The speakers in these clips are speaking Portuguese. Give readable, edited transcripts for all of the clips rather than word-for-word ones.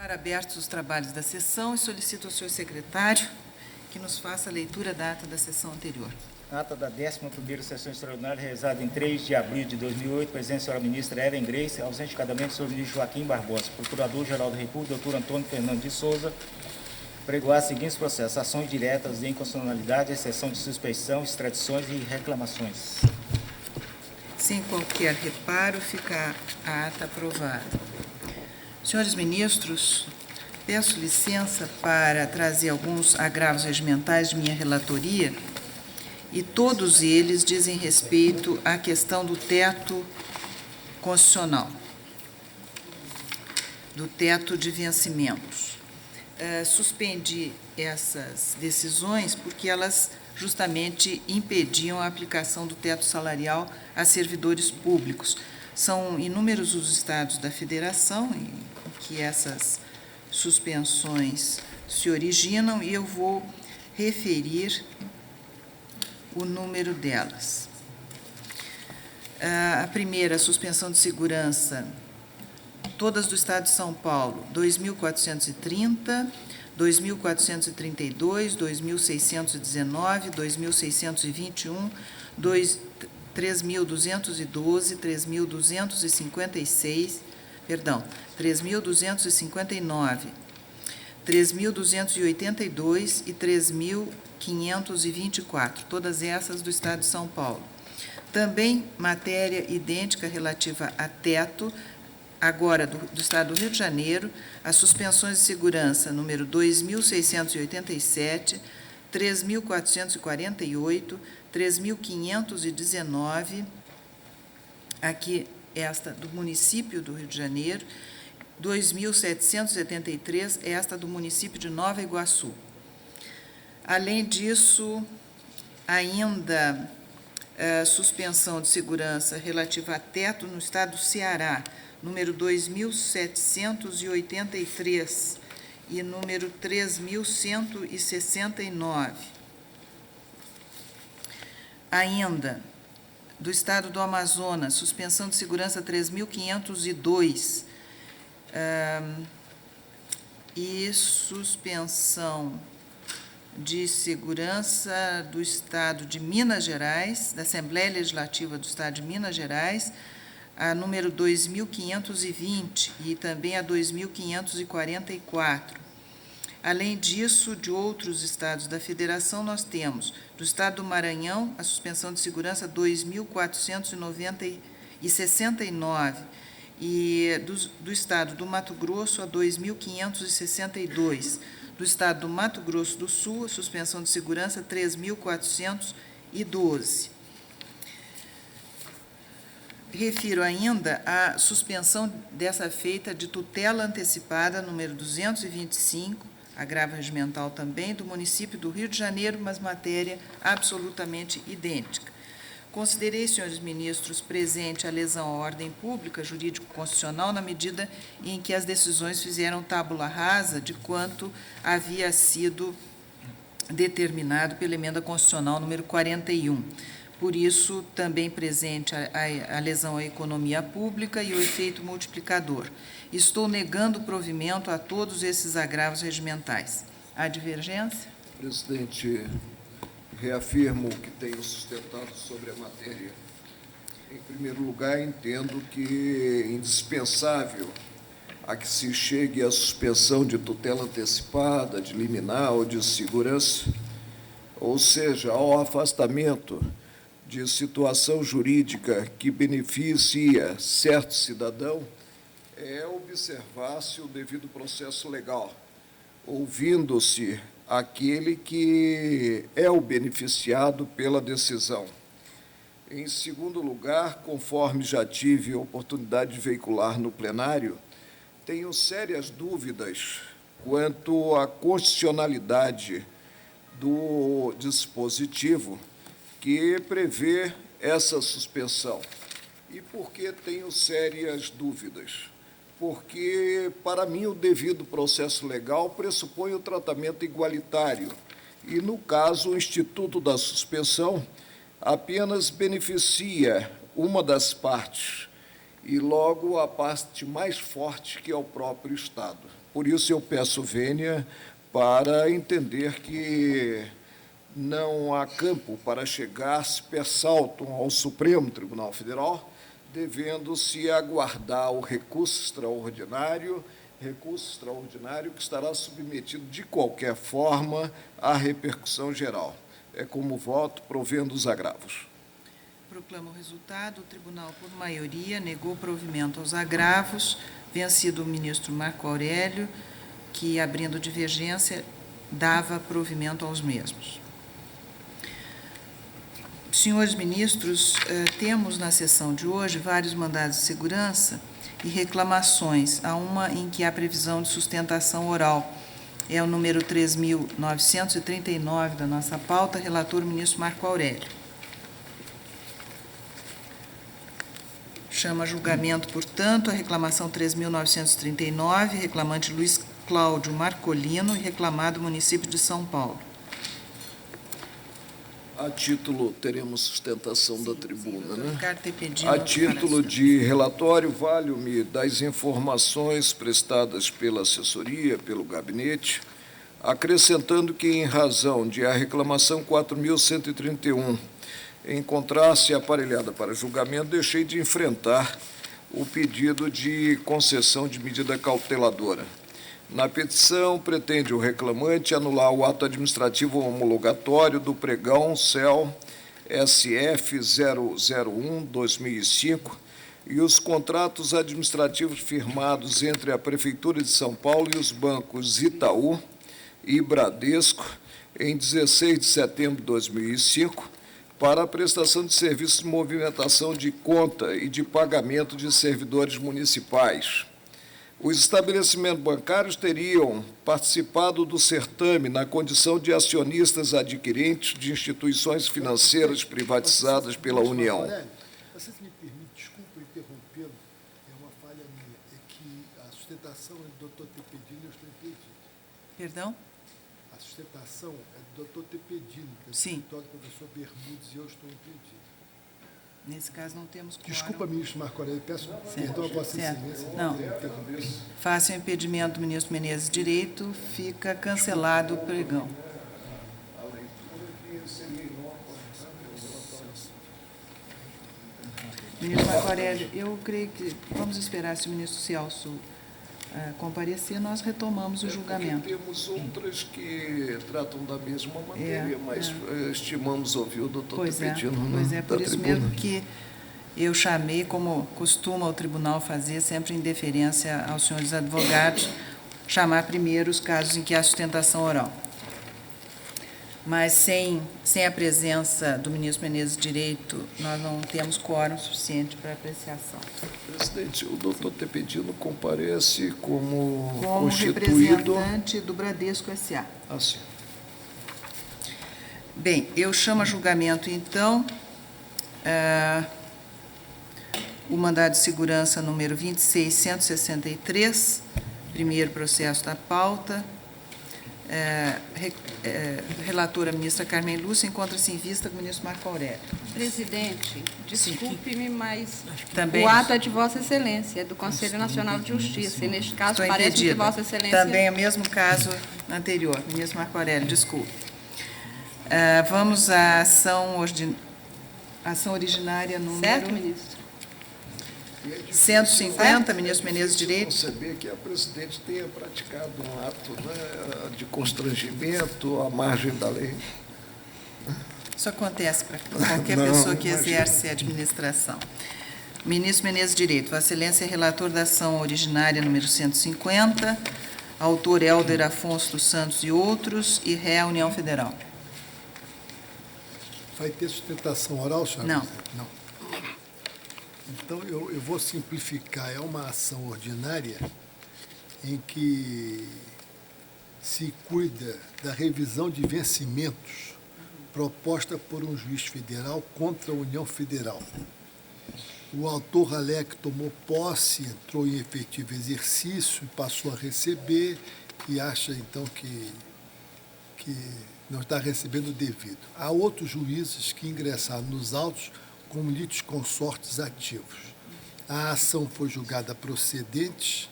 Declaro abertos os trabalhos da sessão e solicito ao senhor secretário que nos faça a leitura da ata da sessão anterior. Ata da 11ª Sessão Extraordinária, realizada em 3 de abril de 2008, presidente da senhora ministra Ellen Grace, ausente cadamente o senhor ministro Joaquim Barbosa, procurador-geral da República, doutor Antônio Fernando de Souza, pregoar os seguintes processos: ações diretas de inconstitucionalidade, exceção de suspeição, extradições e reclamações. Sem qualquer reparo, fica a ata aprovada. Senhores ministros, peço licença para trazer alguns agravos regimentais de minha relatoria, e todos eles dizem respeito à questão do teto constitucional, do teto de vencimentos. Suspendi essas decisões porque elas justamente impediam a aplicação do teto salarial a servidores públicos. São inúmeros os estados da federação em que essas suspensões se originam e eu vou referir o número delas. A primeira, a suspensão de segurança, todas do Estado de São Paulo, 2.430, 2.432, 2.619, 2.621, 3.212, 3.256, 3.259, 3.282 e 3.524, todas essas do Estado de São Paulo. Também matéria idêntica relativa a teto, agora do Estado do Rio de Janeiro, as suspensões de segurança número 2.687, 3.448, 3.519, aqui esta do município do Rio de Janeiro, 2.773, esta do município de Nova Iguaçu. Além disso, ainda suspensão de segurança relativa a teto no estado do Ceará, número 2.783 e número 3.169. Ainda, do estado do Amazonas, suspensão de segurança 3.502 e suspensão de segurança do estado de Minas Gerais, da Assembleia Legislativa do estado de Minas Gerais, a número 2.520 e também a 2.544. Além disso, de outros estados da federação, nós temos do estado do Maranhão a suspensão de segurança 2.469 e do estado do Mato Grosso a 2.562. Do estado do Mato Grosso do Sul, a suspensão de segurança 3.412. Refiro ainda a suspensão dessa feita de tutela antecipada, número 225, agravo regimental também, do município do Rio de Janeiro, mas matéria absolutamente idêntica. Considerei, senhores ministros, presente a lesão à ordem pública, jurídico-constitucional, na medida em que as decisões fizeram tábula rasa de quanto havia sido determinado pela emenda constitucional número 41. Por isso, também presente a lesão à economia pública e o efeito multiplicador. Estou negando provimento a todos esses agravos regimentais. Há divergência? Presidente, reafirmo o que tenho sustentado sobre a matéria. Em primeiro lugar, entendo que é indispensável a que se chegue à suspensão de tutela antecipada, de liminar ou de segurança, ou seja, ao afastamento de situação jurídica que beneficia certo cidadão, observar-se o devido processo legal, ouvindo-se aquele que é o beneficiado pela decisão. Em segundo lugar, conforme já tive a oportunidade de veicular no plenário, tenho sérias dúvidas quanto à constitucionalidade do dispositivo que prevê essa suspensão. E por que tenho sérias dúvidas? Porque, para mim, o devido processo legal pressupõe o tratamento igualitário e, no caso, o instituto da suspensão apenas beneficia uma das partes e, logo, a parte mais forte, que é o próprio Estado. Por isso, eu peço vênia para entender que não há campo para chegar-se per salto ao Supremo Tribunal Federal, devendo-se aguardar o recurso extraordinário que estará submetido, de qualquer forma, à repercussão geral. É como voto, provendo os agravos. Proclamo o resultado. O tribunal, por maioria, negou provimento aos agravos, vencido o ministro Marco Aurélio, que, abrindo divergência, dava provimento aos mesmos. Senhores ministros, temos na sessão de hoje vários mandados de segurança e reclamações. Há uma em que há previsão de sustentação oral. É o número 3.939 da nossa pauta, relator o ministro Marco Aurélio. Chama a julgamento, portanto, a reclamação 3.939, reclamante Luiz Cláudio Marcolino e reclamado município de São Paulo. A título, teremos sustentação da tribuna, né? Cartepedino, A título de relatório, valho-me das informações prestadas pela assessoria, pelo gabinete, acrescentando que, em razão de a reclamação 4.131 encontrar-se aparelhada para julgamento, deixei de enfrentar o pedido de concessão de medida cauteladora. Na petição, pretende o reclamante anular o ato administrativo homologatório do pregão CEL SF 001-2005 e os contratos administrativos firmados entre a Prefeitura de São Paulo e os bancos Itaú e Bradesco em 16 de setembro de 2005 para a prestação de serviços de movimentação de conta e de pagamento de servidores municipais. Os estabelecimentos bancários teriam participado do certame na condição de acionistas adquirentes de instituições financeiras privatizadas pela União. Você me permite, desculpa interrompê-lo, é uma falha minha, é que a sustentação é do Dr. Tepedino e eu estou impedido. Perdão? A sustentação é do Dr. Tepedino, que é do Sim. escritório do professor Bermudes, e eu estou impedido. Nesse caso, não temos quórum. Desculpa, ministro Marco Aurélio, peço perdão a Vossa Excelência. Não. Faça o impedimento do ministro Menezes Direito, fica cancelado o pregão. Ministro Marco Aurélio, eu creio que vamos esperar se o ministro Celso comparecer, nós retomamos o julgamento. Temos outras que tratam da mesma matéria, mas estimamos ouvir o doutor Tepedino. Pois é, por isso mesmo que eu chamei, como costuma o tribunal fazer, sempre em deferência aos senhores advogados, chamar primeiro os casos em que há sustentação oral. Mas sem a presença do ministro Menezes Direito, nós não temos quórum suficiente para apreciação. Presidente, o doutor Tepedino comparece como constituído representante do Bradesco S.A. Assim. Bem, eu chamo a julgamento, então, o mandado de segurança número 26.163, primeiro processo da pauta. Relatora ministra Carmen Lúcia encontra-se em vista com o ministro Marco Aurélio. Presidente, desculpe-me, mas também, o ato é de Vossa Excelência, é do Conselho Nacional de Justiça, e neste caso parece que Vossa Excelência... Também é o mesmo caso anterior, ministro Marco Aurélio, desculpe. Vamos à ação originária número... Certo, ministro? 150, ministro Menezes Direito. Conceber que a presidente tenha praticado um ato, né, de constrangimento à margem da lei. Isso acontece para qualquer pessoa que exerce a administração. Ministro Menezes Direito, Vossa Excelência é relator da ação originária número 150, autor Hélder Afonso dos Santos e outros, e ré União Federal. Vai ter sustentação oral, senhor? Não. Não. Então, eu vou simplificar. É uma ação ordinária em que se cuida da revisão de vencimentos proposta por um juiz federal contra a União Federal. O autor alega que tomou posse, entrou em efetivo exercício, passou a receber e acha, então, que não está recebendo o devido. Há outros juízes que ingressaram nos autos como litisconsortes ativos. A ação foi julgada procedente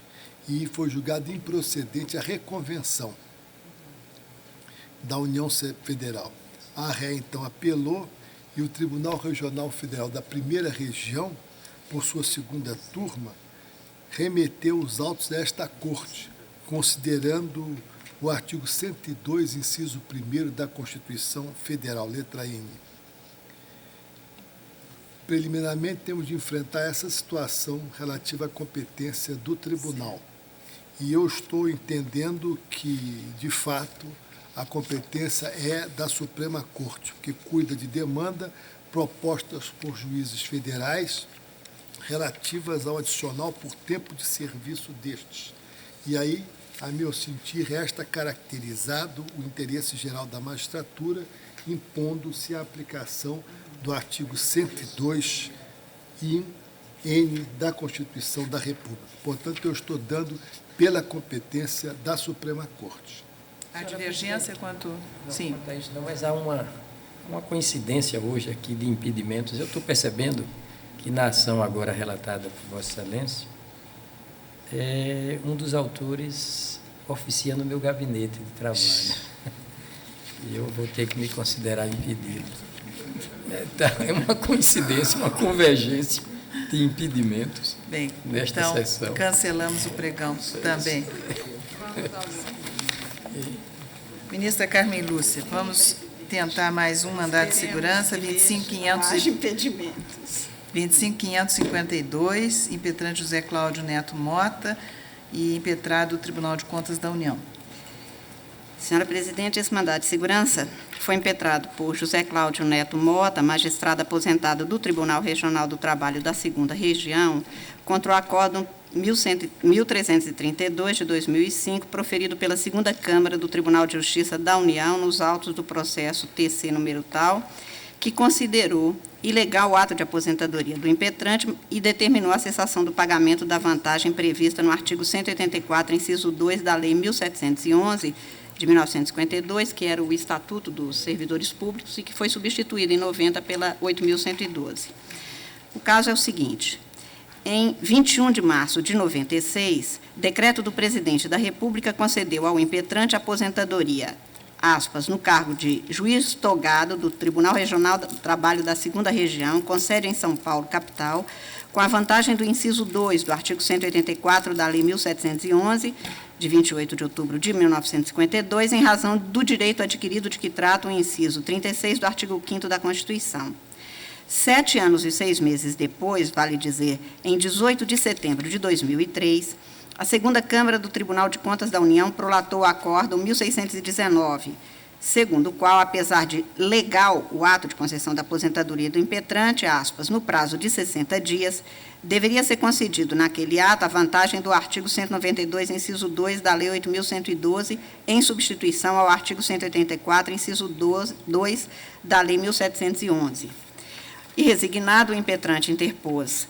e foi julgado improcedente a reconvenção da União Federal. A ré, então, apelou e o Tribunal Regional Federal da Primeira Região, por sua segunda turma, remeteu os autos a esta Corte, considerando o artigo 102, inciso 1º da Constituição Federal, letra N. Preliminarmente, temos de enfrentar essa situação relativa à competência do tribunal. E eu estou entendendo que, de fato, a competência é da Suprema Corte, que cuida de demanda propostas por juízes federais relativas ao adicional por tempo de serviço destes. E aí, a meu sentir, resta caracterizado o interesse geral da magistratura, impondo-se a aplicação do artigo 102 N da Constituição da República. Portanto, eu estou dando pela competência da Suprema Corte. A divergência quanto... Sim. Quanto a isso não, mas há uma coincidência hoje aqui de impedimentos. Eu estou percebendo que na ação agora relatada por Vossa Excelência, um dos autores oficia no meu gabinete de trabalho. E eu vou ter que me considerar impedido. É uma coincidência, uma convergência de impedimentos. Bem, nesta então, sessão. Cancelamos o pregão também. Ministra Carmen Lúcia, vamos tentar mais um mandado de segurança, 25.552, impetrante José Cláudio Neto Mota e impetrado o Tribunal de Contas da União. Senhora Presidente, esse mandado de segurança foi impetrado por José Cláudio Neto Mota, magistrado aposentado do Tribunal Regional do Trabalho da 2ª Região, contra o acórdão 1332 de 2005, proferido pela 2ª Câmara do Tribunal de Justiça da União nos autos do processo TC número tal, que considerou ilegal o ato de aposentadoria do impetrante e determinou a cessação do pagamento da vantagem prevista no artigo 184, inciso 2 da Lei 1711, de 1952, que era o Estatuto dos Servidores Públicos e que foi substituído em 90 pela 8.112. O caso é o seguinte: em 21 de março de 96, decreto do Presidente da República concedeu ao impetrante aposentadoria, aspas, no cargo de juiz togado do Tribunal Regional do Trabalho da 2ª Região, com sede em São Paulo, capital, com a vantagem do inciso 2 do artigo 184 da Lei 1711, de 28 de outubro de 1952, em razão do direito adquirido de que trata o inciso 36 do artigo 5º da Constituição. 7 anos e 6 meses depois, vale dizer, em 18 de setembro de 2003, a 2ª Câmara do Tribunal de Contas da União prolatou o acórdão 1619, segundo o qual, apesar de legal o ato de concessão da aposentadoria do impetrante, aspas, no prazo de 60 dias, deveria ser concedido naquele ato a vantagem do artigo 192, inciso 2 da Lei 8.112, em substituição ao artigo 184, inciso 2 da Lei 1711. E resignado, o impetrante interpôs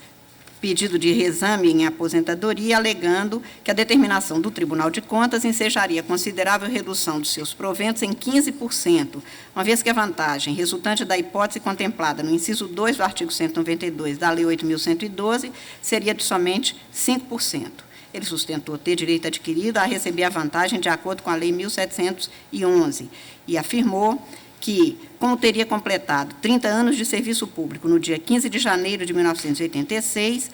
pedido de reexame em aposentadoria, alegando que a determinação do Tribunal de Contas ensejaria considerável redução dos seus proventos em 15%, uma vez que a vantagem resultante da hipótese contemplada no inciso 2 do artigo 192 da Lei 8.112 seria de somente 5%. Ele sustentou ter direito adquirido a receber a vantagem de acordo com a Lei 1711 e afirmou que, como teria completado 30 anos de serviço público no dia 15 de janeiro de 1986,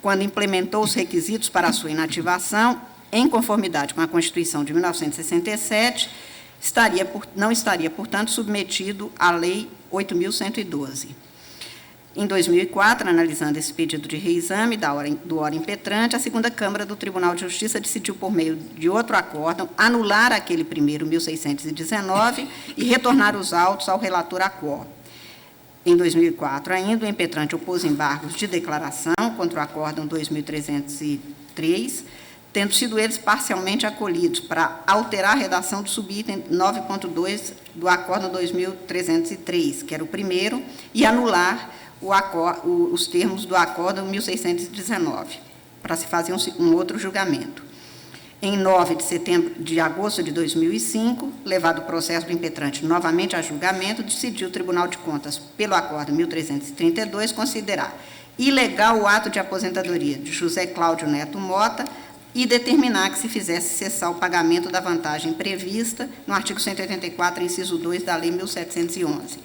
quando implementou os requisitos para a sua inativação, em conformidade com a Constituição de 1967, não estaria, portanto, submetido à Lei 8.112. Em 2004, analisando esse pedido de reexame do ora impetrante, a 2ª Câmara do Tribunal de Justiça decidiu, por meio de outro acórdão, anular aquele primeiro 1619 e retornar os autos ao relator acórdão. Em 2004, ainda, o impetrante opôs embargos de declaração contra o acórdão 2303, tendo sido eles parcialmente acolhidos para alterar a redação do subitem 9.2 do acórdão 2303, que era o primeiro, e anular os termos do acórdão 1619, para se fazer um outro julgamento. Em 9 de agosto de 2005, levado o processo do impetrante novamente a julgamento, decidiu o Tribunal de Contas, pelo acórdão 1332, considerar ilegal o ato de aposentadoria de José Cláudio Neto Mota, e determinar que se fizesse cessar o pagamento da vantagem prevista no artigo 184, inciso 2 da Lei 1711.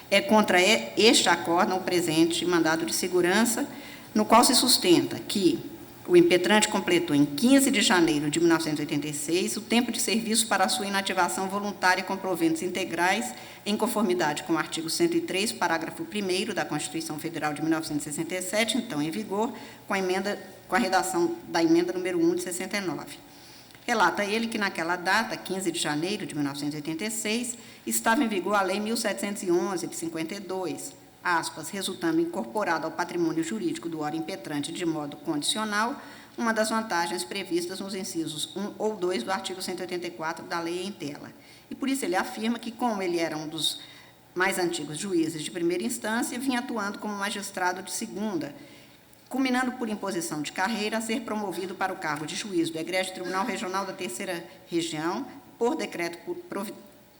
É contra este acórdão o presente mandado de segurança, no qual se sustenta que o impetrante completou em 15 de janeiro de 1986 o tempo de serviço para a sua inativação voluntária com proventos integrais, em conformidade com o artigo 103, parágrafo 1º da Constituição Federal de 1967, então em vigor, com a redação da emenda número 1 de 69. Relata ele que naquela data, 15 de janeiro de 1986, estava em vigor a Lei 1711 de 52, aspas, resultando incorporado ao patrimônio jurídico do ora impetrante de modo condicional, uma das vantagens previstas nos incisos 1 ou 2 do artigo 184 da lei em tela. E por isso ele afirma que, como ele era um dos mais antigos juízes de primeira instância, vinha atuando como magistrado de segunda, culminando por imposição de carreira a ser promovido para o cargo de juiz do Egrégio Tribunal Regional da Terceira Região, por decreto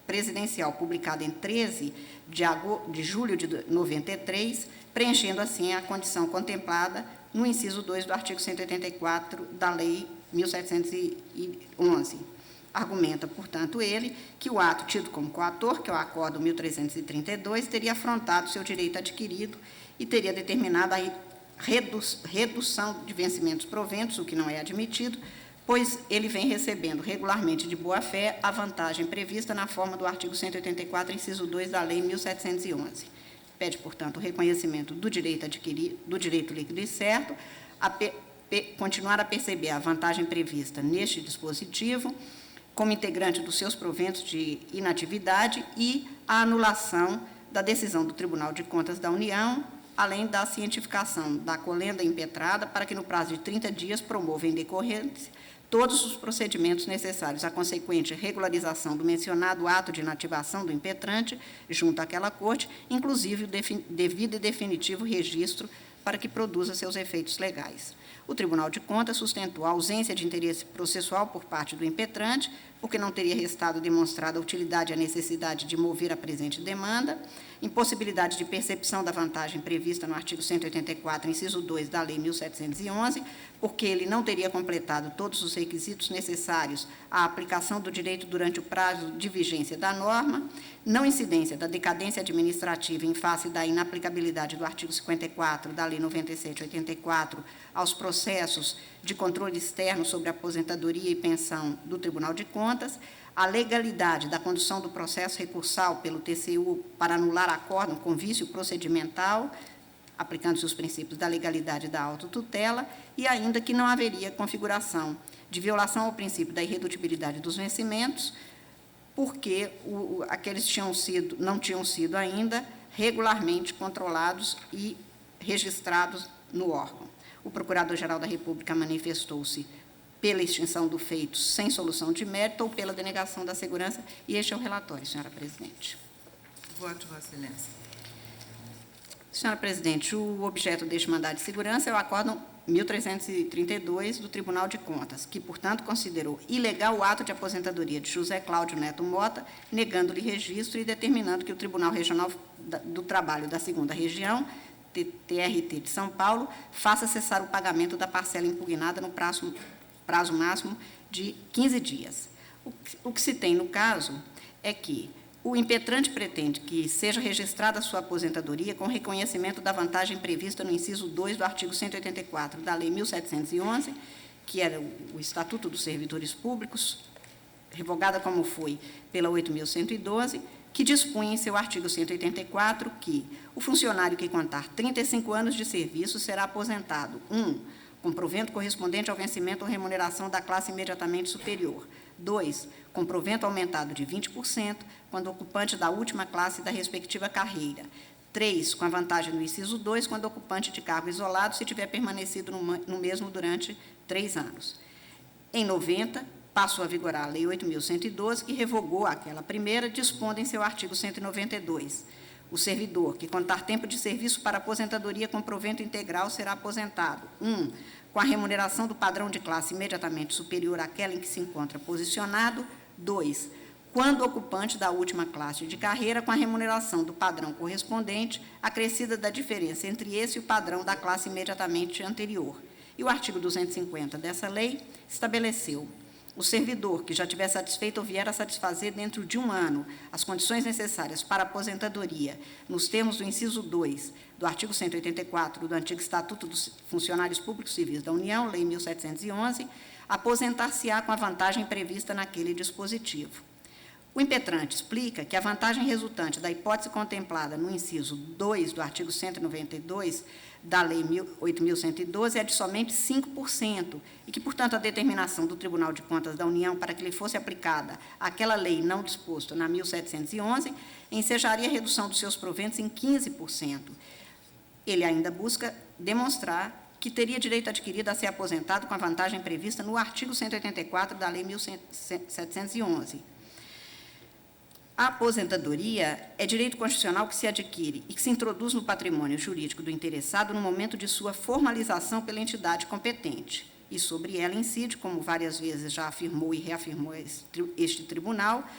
presidencial publicado em 13 de julho de 93, preenchendo assim a condição contemplada no inciso 2 do artigo 184 da Lei 1711. Argumenta, portanto, ele que o ato tido como coator, que é o Acórdão 1332, teria afrontado seu direito adquirido e teria determinado a redução de vencimentos proventos, o que não é admitido, pois ele vem recebendo regularmente de boa-fé a vantagem prevista na forma do artigo 184, inciso 2 da Lei 1711. Pede, portanto, o reconhecimento do direito adquirido, do direito líquido e certo, continuar a perceber a vantagem prevista neste dispositivo, como integrante dos seus proventos de inatividade e a anulação da decisão do Tribunal de Contas da União, além da cientificação da colenda impetrada, para que, no prazo de 30 dias, promova em decorrência todos os procedimentos necessários à consequente regularização do mencionado ato de inativação do impetrante junto àquela corte, inclusive o devido e definitivo registro para que produza seus efeitos legais. O Tribunal de Contas sustentou a ausência de interesse processual por parte do impetrante, porque não teria restado demonstrada a utilidade e a necessidade de mover a presente demanda, impossibilidade de percepção da vantagem prevista no artigo 184, inciso 2 da Lei 1711, porque ele não teria completado todos os requisitos necessários à aplicação do direito durante o prazo de vigência da norma, não incidência da decadência administrativa em face da inaplicabilidade do artigo 54 da Lei 97/84 aos processos de controle externo sobre aposentadoria e pensão do Tribunal de Contas, a legalidade da condução do processo recursal pelo TCU para anular acórdão com vício procedimental, aplicando-se os princípios da legalidade da autotutela, e ainda que não haveria configuração de violação ao princípio da irredutibilidade dos vencimentos, porque aqueles não tinham sido ainda regularmente controlados e registrados no órgão. O Procurador-Geral da República manifestou-se pela extinção do feito sem solução de mérito ou pela denegação da segurança, e este é o relatório, senhora presidente. Voto, Vossa Excelência. Senhora presidente, o objeto deste mandado de segurança é o Acórdão 1332 do Tribunal de Contas, que, portanto, considerou ilegal o ato de aposentadoria de José Cláudio Neto Mota, negando-lhe registro e determinando que o Tribunal Regional do Trabalho da Segunda Região, TRT de São Paulo, faça cessar o pagamento da parcela impugnada no prazo máximo de 15 dias. O que se tem no caso é que o impetrante pretende que seja registrada a sua aposentadoria com reconhecimento da vantagem prevista no inciso 2 do artigo 184 da Lei 1711, que era o Estatuto dos Servidores Públicos, revogada como foi pela 8.112, que dispunha em seu artigo 184 que o funcionário que contar 35 anos de serviço será aposentado, 1, com provento correspondente ao vencimento ou remuneração da classe imediatamente superior. 2, com provento aumentado de 20%, quando ocupante da última classe da respectiva carreira. 3, com a vantagem do inciso 2, quando ocupante de cargo isolado, se tiver permanecido no mesmo durante 3 anos. Em 90, passou a vigorar a Lei 8.112, que revogou aquela primeira, dispondo em seu artigo 192. O servidor que contar tempo de serviço para aposentadoria com provento integral será aposentado, 1, com a remuneração do padrão de classe imediatamente superior àquela em que se encontra posicionado, 2, quando ocupante da última classe de carreira, com a remuneração do padrão correspondente, acrescida da diferença entre esse e o padrão da classe imediatamente anterior. E o artigo 250 dessa lei estabeleceu: o servidor que já tiver satisfeito ou vier a satisfazer dentro de 1 ano as condições necessárias para aposentadoria, nos termos do inciso 2 do artigo 184 do antigo Estatuto dos Funcionários Públicos Civis da União, Lei 1711, aposentar-se-á com a vantagem prevista naquele dispositivo. O impetrante explica que a vantagem resultante da hipótese contemplada no inciso 2 do artigo 192 da Lei 8.112 é de somente 5% e que, portanto, a determinação do Tribunal de Contas da União para que lhe fosse aplicada aquela lei não disposta na 1711 ensejaria a redução dos seus proventos em 15%. Ele ainda busca demonstrar que teria direito adquirido a ser aposentado com a vantagem prevista no artigo 184 da Lei 1711. A aposentadoria é direito constitucional que se adquire e que se introduz no patrimônio jurídico do interessado no momento de sua formalização pela entidade competente. E sobre ela incide, como várias vezes já afirmou e reafirmou este tribunal,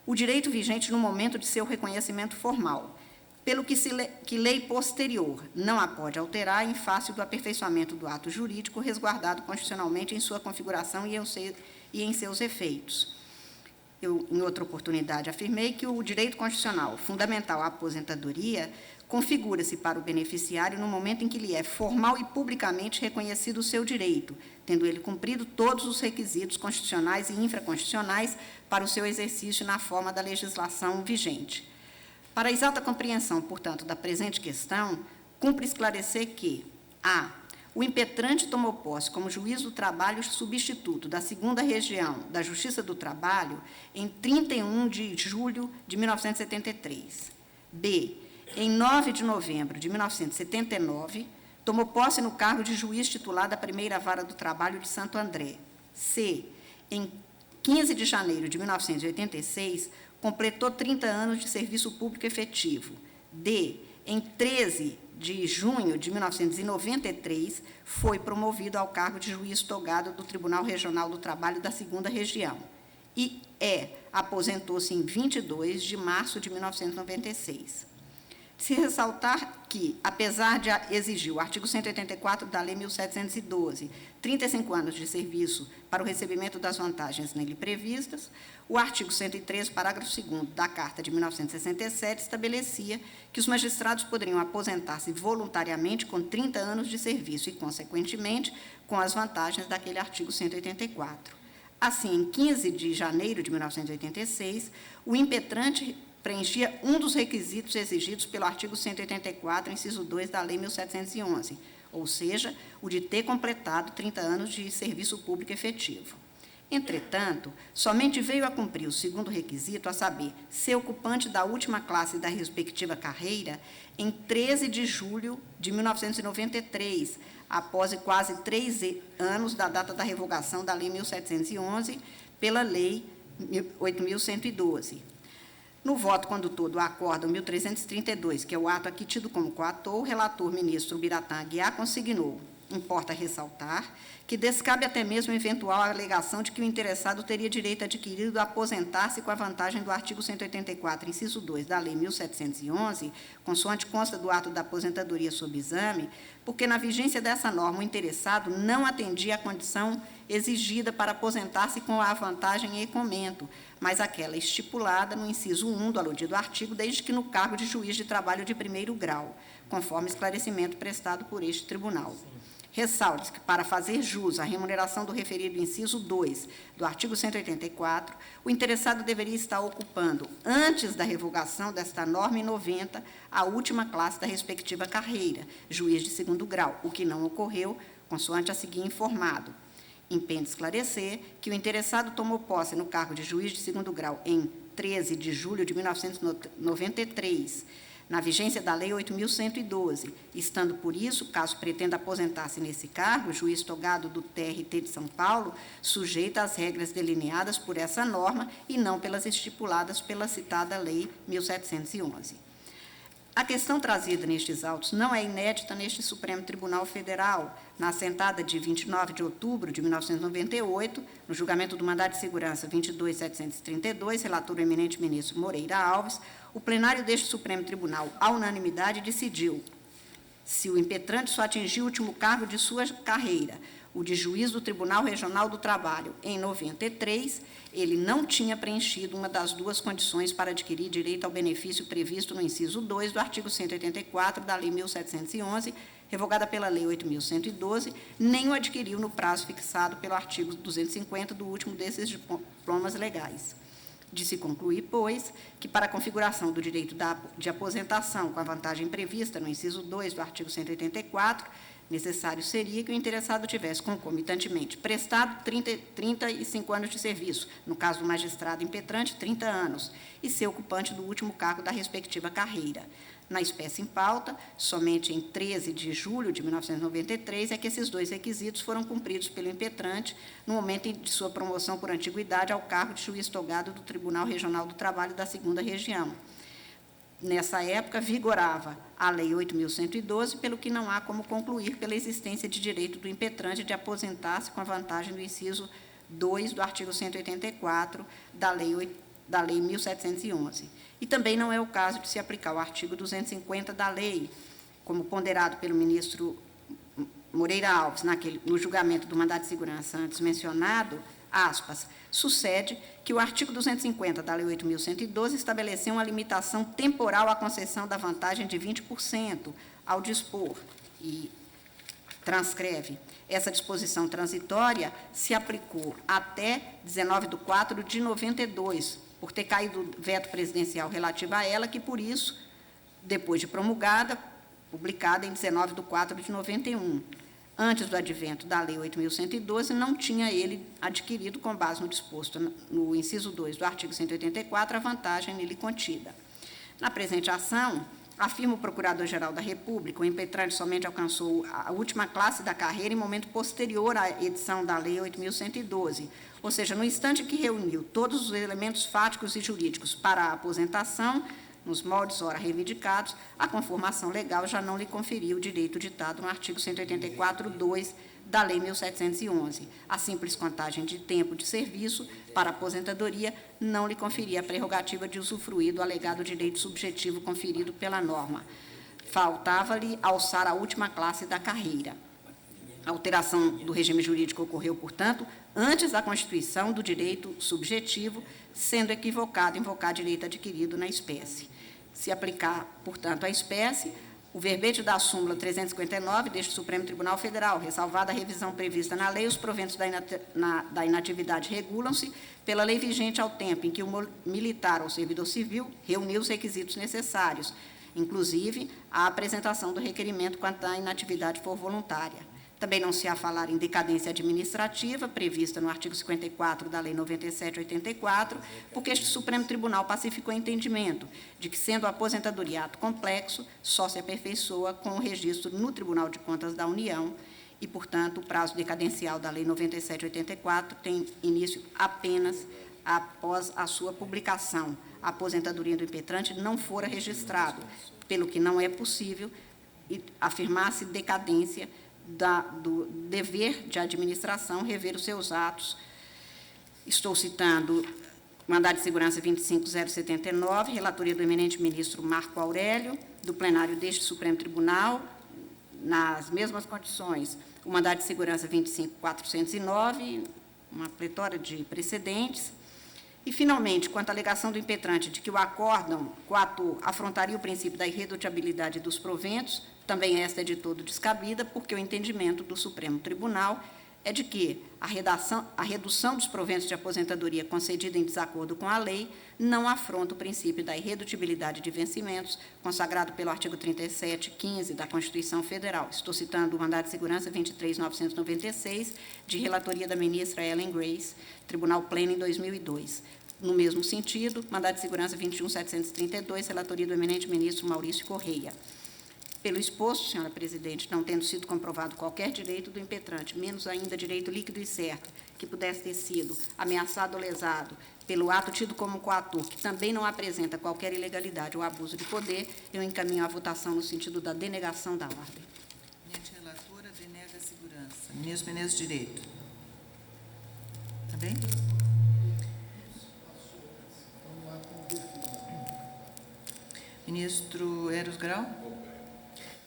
o direito vigente no momento de seu reconhecimento formal, pelo que lei posterior não a pode alterar em face do aperfeiçoamento do ato jurídico resguardado constitucionalmente em sua configuração e em seus efeitos. Eu, em outra oportunidade, afirmei que o direito constitucional fundamental à aposentadoria configura-se para o beneficiário no momento em que lhe é formal e publicamente reconhecido o seu direito, tendo ele cumprido todos os requisitos constitucionais e infraconstitucionais para o seu exercício na forma da legislação vigente. Para a exata compreensão, portanto, da presente questão, cumpre esclarecer que: a. O impetrante tomou posse como juiz do trabalho substituto da 2ª Região da Justiça do Trabalho em 31 de julho de 1973. B. Em 9 de novembro de 1979, tomou posse no cargo de juiz titular da 1ª Vara do Trabalho de Santo André. C. Em 15 de janeiro de 1986, completou 30 anos de serviço público efetivo. D. Em 13 de junho de 1993, foi promovido ao cargo de juiz togado do Tribunal Regional do Trabalho da 2ª Região. E aposentou-se em 22 de março de 1996. Se ressaltar que, apesar de exigir o artigo 184 da Lei 1712, 35 anos de serviço para o recebimento das vantagens nele previstas, o artigo 103, parágrafo 2º da Carta de 1967 estabelecia que os magistrados poderiam aposentar-se voluntariamente com 30 anos de serviço e, consequentemente, com as vantagens daquele artigo 184. Assim, em 15 de janeiro de 1986, o impetrante preenchia um dos requisitos exigidos pelo artigo 184, inciso 2 da Lei 1711, ou seja, o de ter completado 30 anos de serviço público efetivo. Entretanto, somente veio a cumprir o 2º requisito, a saber, ser ocupante da última classe da respectiva carreira, em 13 de julho de 1993, após quase 3 anos da data da revogação da Lei 1711 pela Lei 8.112. No voto condutor do Acórdão 1332, que é o ato aqui tido como coator, o relator ministro Biratã Aguiar consignou: importa ressaltar que descabe até mesmo eventual alegação de que o interessado teria direito adquirido a aposentar-se com a vantagem do artigo 184, inciso 2 da Lei 1711, consoante consta do ato da aposentadoria sob exame, porque na vigência dessa norma o interessado não atendia à condição exigida para aposentar-se com a vantagem e comento, mas aquela estipulada no inciso 1 do aludido artigo, desde que no cargo de juiz de trabalho de 1º grau, conforme esclarecimento prestado por este tribunal. Ressalte que, para fazer jus à remuneração do referido inciso 2 do artigo 184, o interessado deveria estar ocupando, antes da revogação desta norma em 90, a última classe da respectiva carreira, juiz de 2º grau, o que não ocorreu, consoante a seguir informado. Impende esclarecer que o interessado tomou posse no cargo de juiz de 2º grau em 13 de julho de 1993, na vigência da Lei 8.112, estando, por isso, caso pretenda aposentar-se nesse cargo, o juiz togado do TRT de São Paulo, sujeito às regras delineadas por essa norma e não pelas estipuladas pela citada Lei 1711. A questão trazida nestes autos não é inédita neste Supremo Tribunal Federal. Na assentada de 29 de outubro de 1998, no julgamento do mandado de segurança 22.732, relator o eminente ministro Moreira Alves, o plenário deste Supremo Tribunal, à unanimidade, decidiu: se o impetrante só atingiu o último cargo de sua carreira, o de juiz do Tribunal Regional do Trabalho, em 93, ele não tinha preenchido uma das duas condições para adquirir direito ao benefício previsto no inciso 2 do artigo 184 da Lei 1.711, revogada pela Lei 8.112, nem o adquiriu no prazo fixado pelo artigo 250 do último desses diplomas legais. De se concluir, pois, que para a configuração do direito de aposentação com a vantagem prevista no inciso 2 do artigo 184, necessário seria que o interessado tivesse concomitantemente prestado 35 anos de serviço, no caso do magistrado impetrante, 30 anos, e ser ocupante do último cargo da respectiva carreira. Na espécie em pauta, somente em 13 de julho de 1993 é que esses dois requisitos foram cumpridos pelo impetrante no momento de sua promoção por antiguidade ao cargo de juiz togado do Tribunal Regional do Trabalho da 2ª Região. Nessa época, vigorava a Lei 8.112, pelo que não há como concluir pela existência de direito do impetrante de aposentar-se com a vantagem do inciso 2 do artigo 184 da Lei 1.711. E também não é o caso de se aplicar o artigo 250 da lei, como ponderado pelo ministro Moreira Alves, no julgamento do mandado de segurança antes mencionado, aspas, sucede que o artigo 250 da Lei 8.112 estabeleceu uma limitação temporal à concessão da vantagem de 20% ao dispor, e transcreve, essa disposição transitória se aplicou até 19/4 de 92, por ter caído o veto presidencial relativo a ela, que, por isso, depois de promulgada, publicada em 19/4 de 91. Antes do advento da Lei 8.112, não tinha ele adquirido, com base no disposto no inciso 2 do artigo 184, a vantagem nele contida. Na presente ação, afirma o Procurador-Geral da República, o impetrante somente alcançou a última classe da carreira em momento posterior à edição da Lei 8.112, ou seja, no instante que reuniu todos os elementos fáticos e jurídicos para a aposentação, nos moldes ora reivindicados, a conformação legal já não lhe conferiu o direito ditado no artigo 184.2 da Lei 1.711. A simples contagem de tempo de serviço para aposentadoria não lhe conferia a prerrogativa de usufruir do alegado direito subjetivo conferido pela norma. Faltava-lhe alçar a última classe da carreira. A alteração do regime jurídico ocorreu, portanto, antes da constituição do direito subjetivo, sendo equivocado invocar direito adquirido na espécie. Se aplicar, portanto, à espécie, o verbete da súmula 359 deste Supremo Tribunal Federal, ressalvada a revisão prevista na lei, os proventos da inatividade regulam-se pela lei vigente ao tempo em que o militar ou servidor civil reuniu os requisitos necessários, inclusive a apresentação do requerimento quanto à inatividade for voluntária. Também não se há falar em decadência administrativa, prevista no artigo 54 da Lei 97/84, porque este Supremo Tribunal pacificou o entendimento de que, sendo a aposentadoria ato complexo, só se aperfeiçoa com o registro no Tribunal de Contas da União e, portanto, o prazo decadencial da Lei 97/84 tem início apenas após a sua publicação. A aposentadoria do impetrante não fora registrado, pelo que não é possível afirmar-se decadência do dever de administração rever os seus atos. Estou citando mandado de segurança 25079, relatoria do eminente ministro Marco Aurélio, do plenário deste Supremo Tribunal, nas mesmas condições, o mandado de segurança 25409, uma pletora de precedentes. E, finalmente, quanto à alegação do impetrante de que o acórdão coator afrontaria o princípio da irredutibilidade dos proventos, também esta é de todo descabida, porque o entendimento do Supremo Tribunal é de que a redução dos proventos de aposentadoria concedida em desacordo com a lei não afronta o princípio da irredutibilidade de vencimentos, consagrado pelo artigo 37(15) da Constituição Federal. Estou citando o mandado de segurança 23996, de relatoria da ministra Ellen Grace, Tribunal Pleno, em 2002. No mesmo sentido, mandado de segurança 21732, relatoria do eminente ministro Maurício Correia. Pelo exposto, senhora presidente, não tendo sido comprovado qualquer direito do impetrante, menos ainda direito líquido e certo, que pudesse ter sido ameaçado ou lesado pelo ato tido como coator, que também não apresenta qualquer ilegalidade ou abuso de poder, eu encaminho a votação no sentido da denegação da ordem. Eminente relatora, denega a segurança. Ministro Menezes, direito. Está bem? Ministro Eros Grau.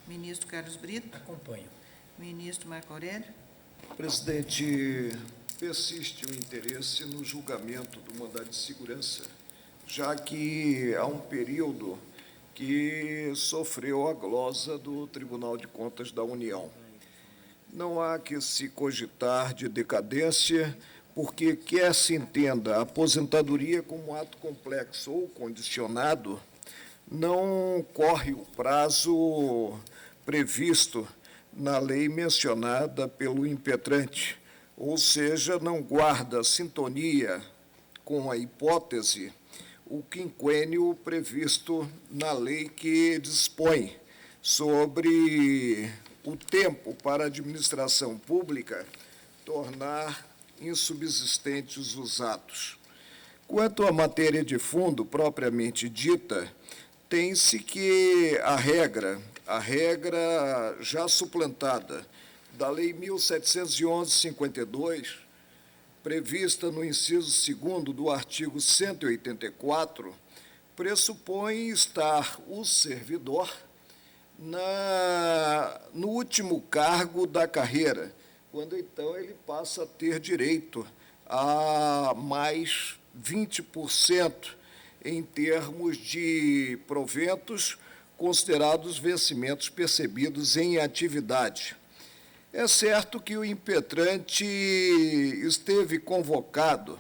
Ministro Carlos Brito. Acompanho. Ministro Marco Aurélio. Presidente, persiste o interesse no julgamento do mandado de segurança, já que há um período que sofreu a glosa do Tribunal de Contas da União. Não há que se cogitar de decadência, porque quer se entenda a aposentadoria como ato complexo ou condicionado, não corre o prazo previsto na lei mencionada pelo impetrante, ou seja, não guarda sintonia com a hipótese o quinquênio previsto na lei que dispõe sobre o tempo para a administração pública tornar insubsistentes os atos. Quanto à matéria de fundo propriamente dita, tem-se que a regra já suplantada da Lei 1711/52, prevista no inciso 2º do artigo 184, pressupõe estar o servidor no último cargo da carreira, quando então ele passa a ter direito a mais 20% em termos de proventos considerados vencimentos percebidos em atividade. É certo que o impetrante esteve convocado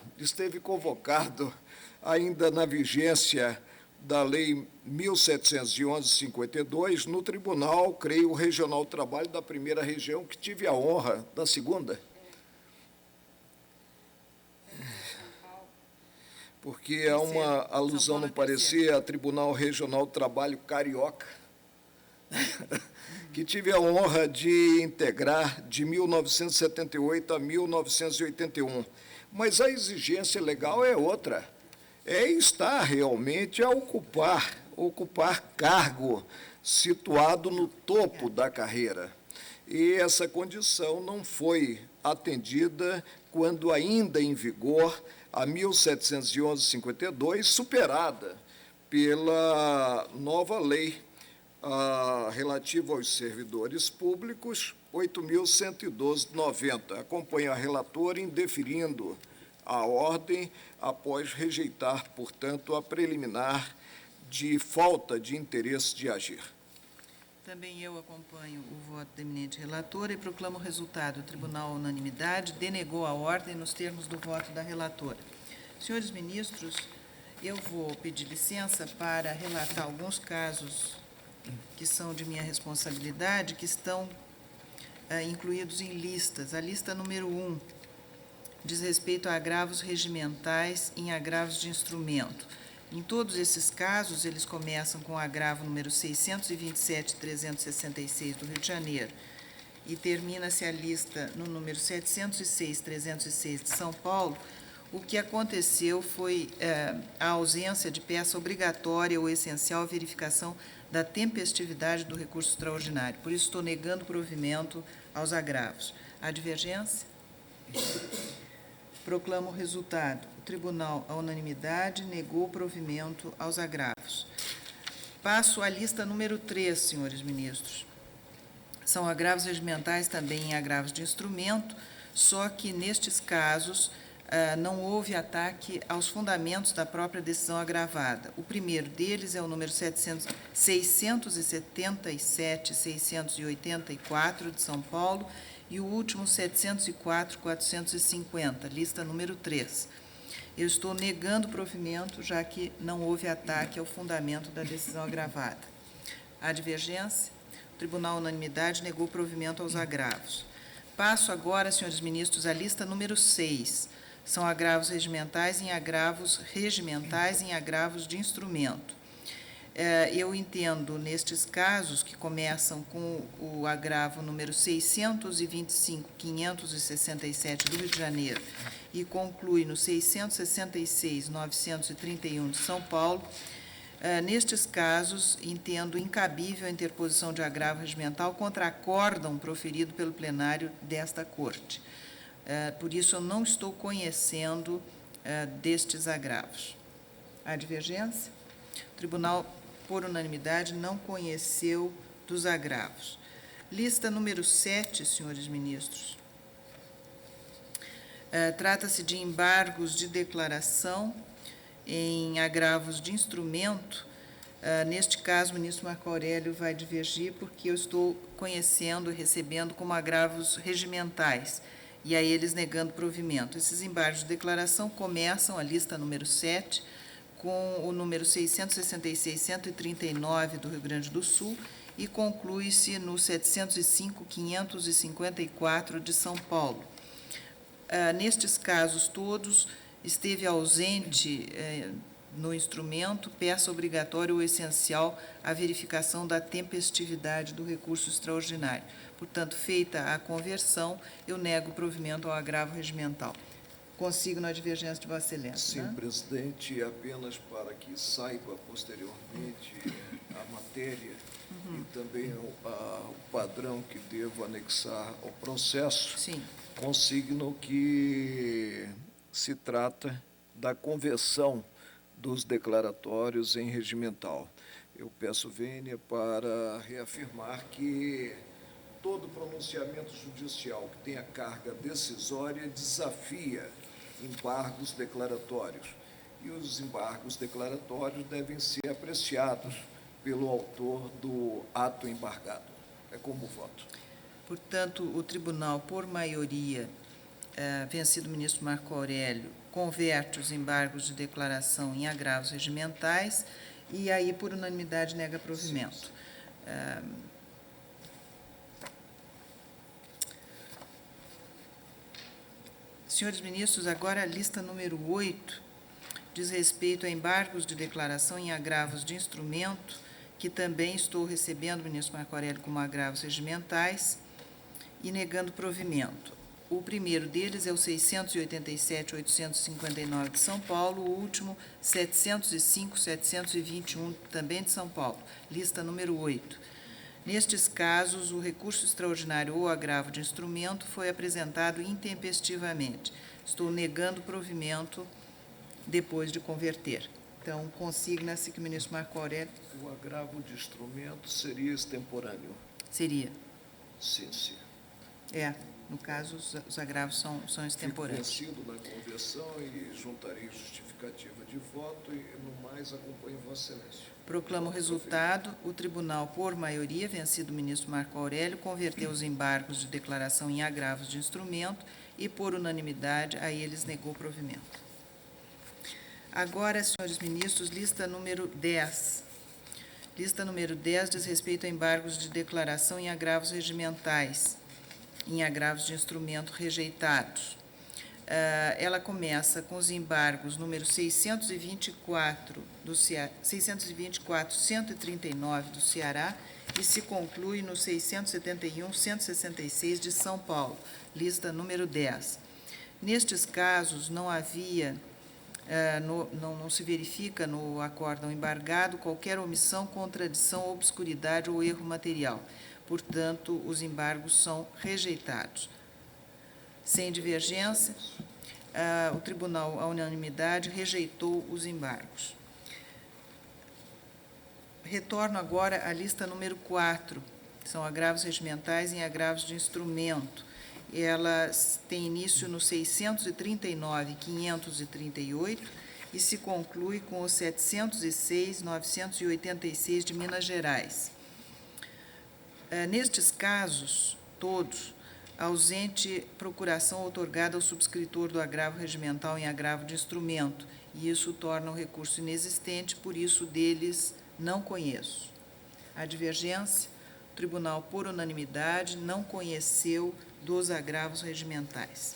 ainda na vigência da Lei 1711/52 no Tribunal, creio, Regional do Trabalho da Primeira Região, que tive a honra da segunda. Porque há uma alusão, no parecer, a Tribunal Regional do Trabalho Carioca, que tive a honra de integrar de 1978 a 1981. Mas a exigência legal é outra, é estar realmente a ocupar cargo situado no topo da carreira. E essa condição não foi atendida quando ainda em vigor a 1711/52, superada pela nova lei relativa aos servidores públicos, 8.112/90. Acompanho a relatora indeferindo a ordem após rejeitar, portanto, a preliminar de falta de interesse de agir. Também eu acompanho o voto da eminente relatora e proclamo o resultado. O tribunal, à unanimidade, denegou a ordem nos termos do voto da relatora. Senhores ministros, eu vou pedir licença para relatar alguns casos que são de minha responsabilidade, que estão incluídos em listas. A lista número 1 diz respeito a agravos regimentais em agravos de instrumento. Em todos esses casos, eles começam com o agravo número 627.366 do Rio de Janeiro e termina-se a lista no número 706.306 de São Paulo. O que aconteceu foi a ausência de peça obrigatória ou essencial à verificação da tempestividade do recurso extraordinário. Por isso, estou negando provimento aos agravos. Há divergência? Proclamo o resultado. O tribunal, à unanimidade, negou o provimento aos agravos. Passo à lista número 3, senhores ministros. São agravos regimentais também em agravos de instrumento, só que, nestes casos, não houve ataque aos fundamentos da própria decisão agravada. O primeiro deles é o número 677.684 de São Paulo, e o último 704.450, lista número 3. Eu estou negando o provimento, já que não houve ataque ao fundamento da decisão agravada. Há divergência? O tribunal, unanimidade, negou o provimento aos agravos. Passo agora, senhores ministros, à lista número 6. São agravos regimentais em agravos de instrumento. Eu entendo, nestes casos, que começam com o agravo número 625.567 do Rio de Janeiro e conclui no 666.931 de São Paulo, nestes casos, entendo incabível a interposição de agravo regimental contra acórdão proferido pelo plenário desta Corte. Por isso, eu não estou conhecendo destes agravos. Há divergência? O tribunal, por unanimidade, não conheceu dos agravos. Lista número 7, senhores ministros. Trata-se de embargos de declaração em agravos de instrumento. Neste caso, o ministro Marco Aurélio vai divergir, porque eu estou conhecendo e recebendo como agravos regimentais, e a eles negando provimento. Esses embargos de declaração começam, a lista número 7, com o número 666-139 do Rio Grande do Sul, e conclui-se no 705-554 de São Paulo. Nestes casos todos, esteve ausente no instrumento peça obrigatória ou essencial à verificação da tempestividade do recurso extraordinário. Portanto, feita a conversão, eu nego o provimento ao agravo regimental. Consigno a divergência de Vossa Excelência. Sim, né? presidente, apenas para que saiba posteriormente a matéria e também o padrão que devo anexar ao processo, Sim. consigno que se trata da conversão dos declaratórios em regimental. Eu peço vênia para reafirmar que todo pronunciamento judicial que tenha carga decisória desafia embargos declaratórios. E os embargos declaratórios devem ser apreciados pelo autor do ato embargado. É como voto. Portanto, o tribunal, por maioria, vencido o ministro Marco Aurélio, converte os embargos de declaração em agravos regimentais e aí, por unanimidade, nega provimento. Senhores ministros, agora a lista número 8 diz respeito a embargos de declaração em agravos de instrumento, que também estou recebendo, ministro Marco Aurélio, como agravos regimentais e negando provimento. O primeiro deles é o 687-859 de São Paulo, o último 705-721 também de São Paulo, lista número 8. Nestes casos, o recurso extraordinário ou agravo de instrumento foi apresentado intempestivamente. Estou negando provimento depois de converter. Então, consigna-se que o ministro Marco Aurélio... O agravo de instrumento seria extemporâneo. Seria. Sim, sim. No caso, os agravos são Fico extemporâneos. vencido na conversão e juntarei justificativa de voto e, no mais, acompanho Vossa Excelência. Proclamo o resultado. O tribunal, por maioria, vencido o ministro Marco Aurélio, converteu os embargos de declaração em agravos de instrumento e, por unanimidade, a eles negou provimento. Agora, senhores ministros, lista número 10. Lista número 10 diz respeito a embargos de declaração em agravos regimentais, em agravos de instrumento rejeitados. Ela começa com os embargos número 624-139 do Ceará e se conclui no 671-166 de São Paulo, lista número 10. Nestes casos, não havia, não se verifica no acórdão embargado qualquer omissão, contradição, obscuridade ou erro material. Portanto, os embargos são rejeitados. Sem divergência, o tribunal, à unanimidade, rejeitou os embargos. Retorno agora à lista número 4, que são agravos regimentais em agravos de instrumento. Ela tem início no 639.538 e se conclui com o 706.986 de Minas Gerais. Nestes casos, todos, ausente procuração outorgada ao subscritor do agravo regimental em agravo de instrumento, e isso torna o recurso inexistente, por isso deles não conheço. A divergência, o tribunal, por unanimidade, não conheceu dos agravos regimentais.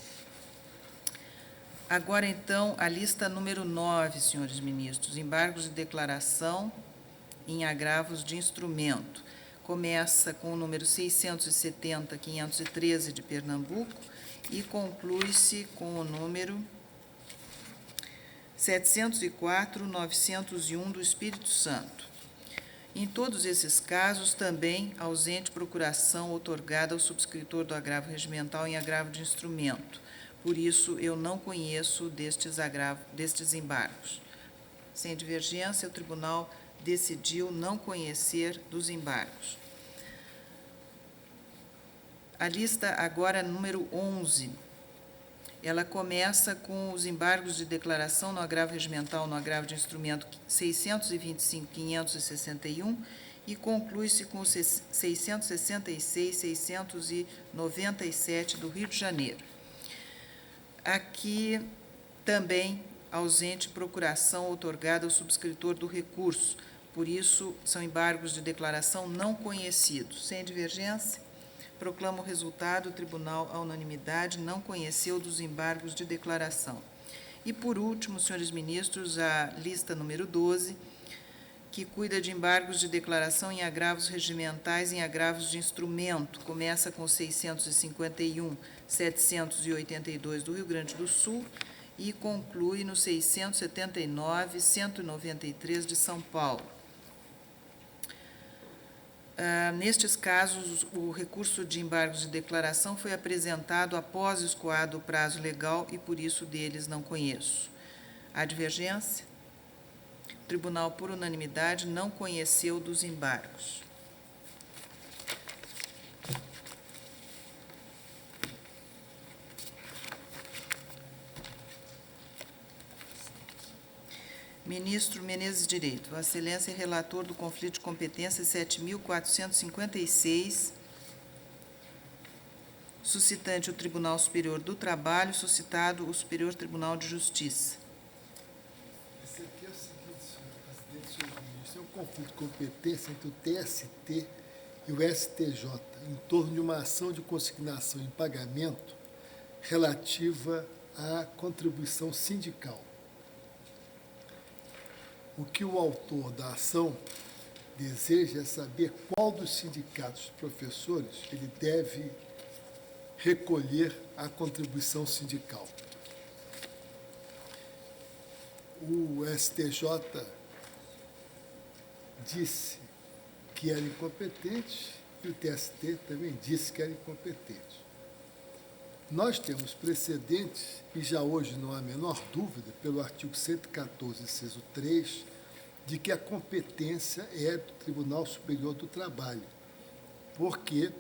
Agora, então, a lista número 9, senhores ministros, embargos de declaração em agravos de instrumento. Começa com o número 670.513 de Pernambuco e conclui-se com o número 704.901 do Espírito Santo. Em todos esses casos, também ausente procuração outorgada ao subscritor do agravo regimental em agravo de instrumento. Por isso, eu não conheço destes embargos. Sem divergência, o tribunal decidiu não conhecer dos embargos. A lista agora número 11. Ela começa com os embargos de declaração no agravo regimental, no agravo de instrumento 625.561 e conclui-se com os 666, 697 do Rio de Janeiro. Aqui também ausente procuração outorgada ao subscritor do recurso, por isso são embargos de declaração não conhecidos. Sem divergência, proclamo o resultado: o tribunal, à unanimidade, não conheceu dos embargos de declaração. E, por último, senhores ministros, a lista número 12, que cuida de embargos de declaração em agravos regimentais e em agravos de instrumento, começa com 651, 782 do Rio Grande do Sul e conclui no 679, 193 de São Paulo. Nestes casos, o recurso de embargos de declaração foi apresentado após escoado o prazo legal e, por isso, deles não conheço. Há divergência? O tribunal, por unanimidade, não conheceu dos embargos. Ministro Menezes Direito, Vossa Excelência é relator do conflito de competência 7.456, suscitante o Tribunal Superior do Trabalho, suscitado o Superior Tribunal de Justiça. Esse aqui é o seguinte, senhor presidente, senhor ministro, é um conflito de competência entre o TST e o STJ em torno de uma ação de consignação em pagamento relativa à contribuição sindical. O que o autor da ação deseja é saber qual dos sindicatos professores ele deve recolher a contribuição sindical. O STJ disse que era incompetente e o TST também disse que era incompetente. Nós temos precedentes, e já hoje não há a menor dúvida, pelo artigo 114, inciso 3, de que a competência é do Tribunal Superior do Trabalho, porque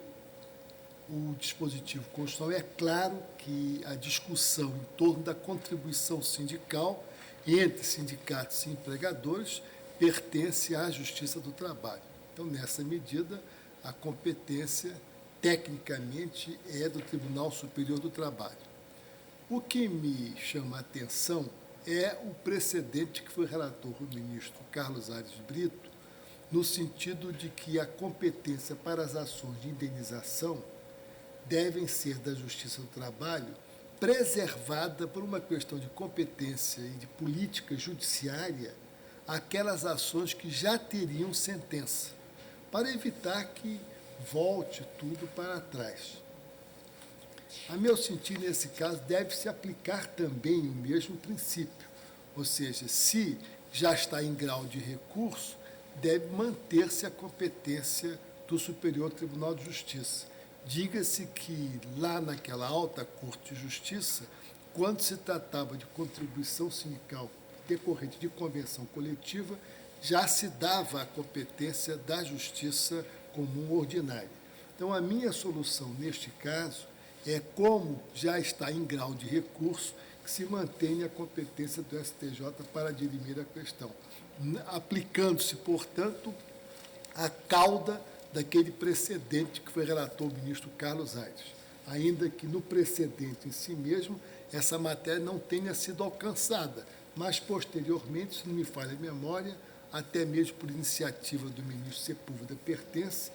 o dispositivo constitucional é claro que a discussão em torno da contribuição sindical entre sindicatos e empregadores pertence à Justiça do Trabalho. Então, nessa medida, a competência tecnicamente é do Tribunal Superior do Trabalho. O que me chama a atenção é o precedente que foi relator o ministro Carlos Aires Brito, no sentido de que a competência para as ações de indenização devem ser da Justiça do Trabalho, preservada por uma questão de competência e de política judiciária aquelas ações que já teriam sentença, para evitar que volte tudo para trás. A meu sentir, nesse caso, deve-se aplicar também o mesmo princípio, ou seja, se já está em grau de recurso, deve manter-se a competência do Superior Tribunal de Justiça. Diga-se que lá naquela alta Corte de Justiça, quando se tratava de contribuição sindical decorrente de convenção coletiva, já se dava a competência da Justiça Comum Ordinária. Então, a minha solução neste caso é, como já está em grau de recurso, que se mantenha a competência do STJ para dirimir a questão, aplicando-se, portanto, a cauda daquele precedente que foi relator o ministro Carlos Aires, ainda que no precedente em si mesmo essa matéria não tenha sido alcançada, mas posteriormente, se não me falha a memória, até mesmo por iniciativa do ministro Sepúlveda Pertence,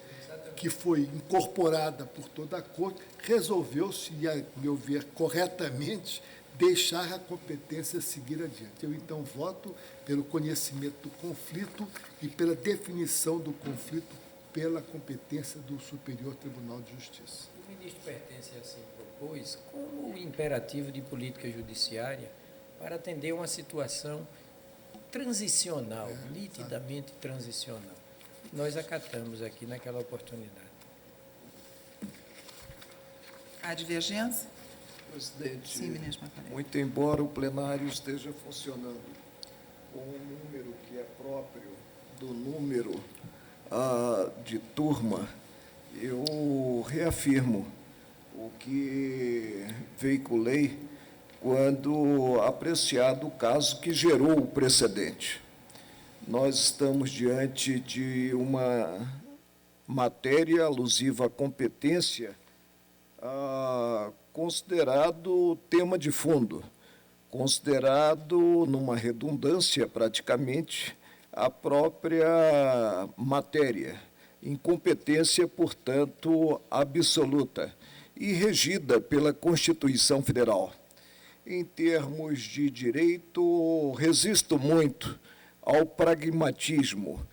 que foi incorporada por toda a Corte, resolveu-se, e a meu ver corretamente, deixar a competência seguir adiante. Eu, então, voto pelo conhecimento do conflito e pela definição do conflito pela competência do Superior Tribunal de Justiça. O ministro Pertence assim propôs como imperativo de política judiciária para atender uma situação transicional, nitidamente transicional. Nós acatamos aqui naquela oportunidade. Há divergência? Presidente, Sim, ministro Macarena. muito embora o plenário esteja funcionando com um número que é próprio do número de turma, eu reafirmo o que veiculei quando apreciado o caso que gerou o precedente. Nós estamos diante de uma matéria alusiva à competência considerado tema de fundo, considerado, numa redundância praticamente, a própria matéria, incompetência, portanto, absoluta e regida pela Constituição Federal. Em termos de direito, resisto muito ao pragmatismo,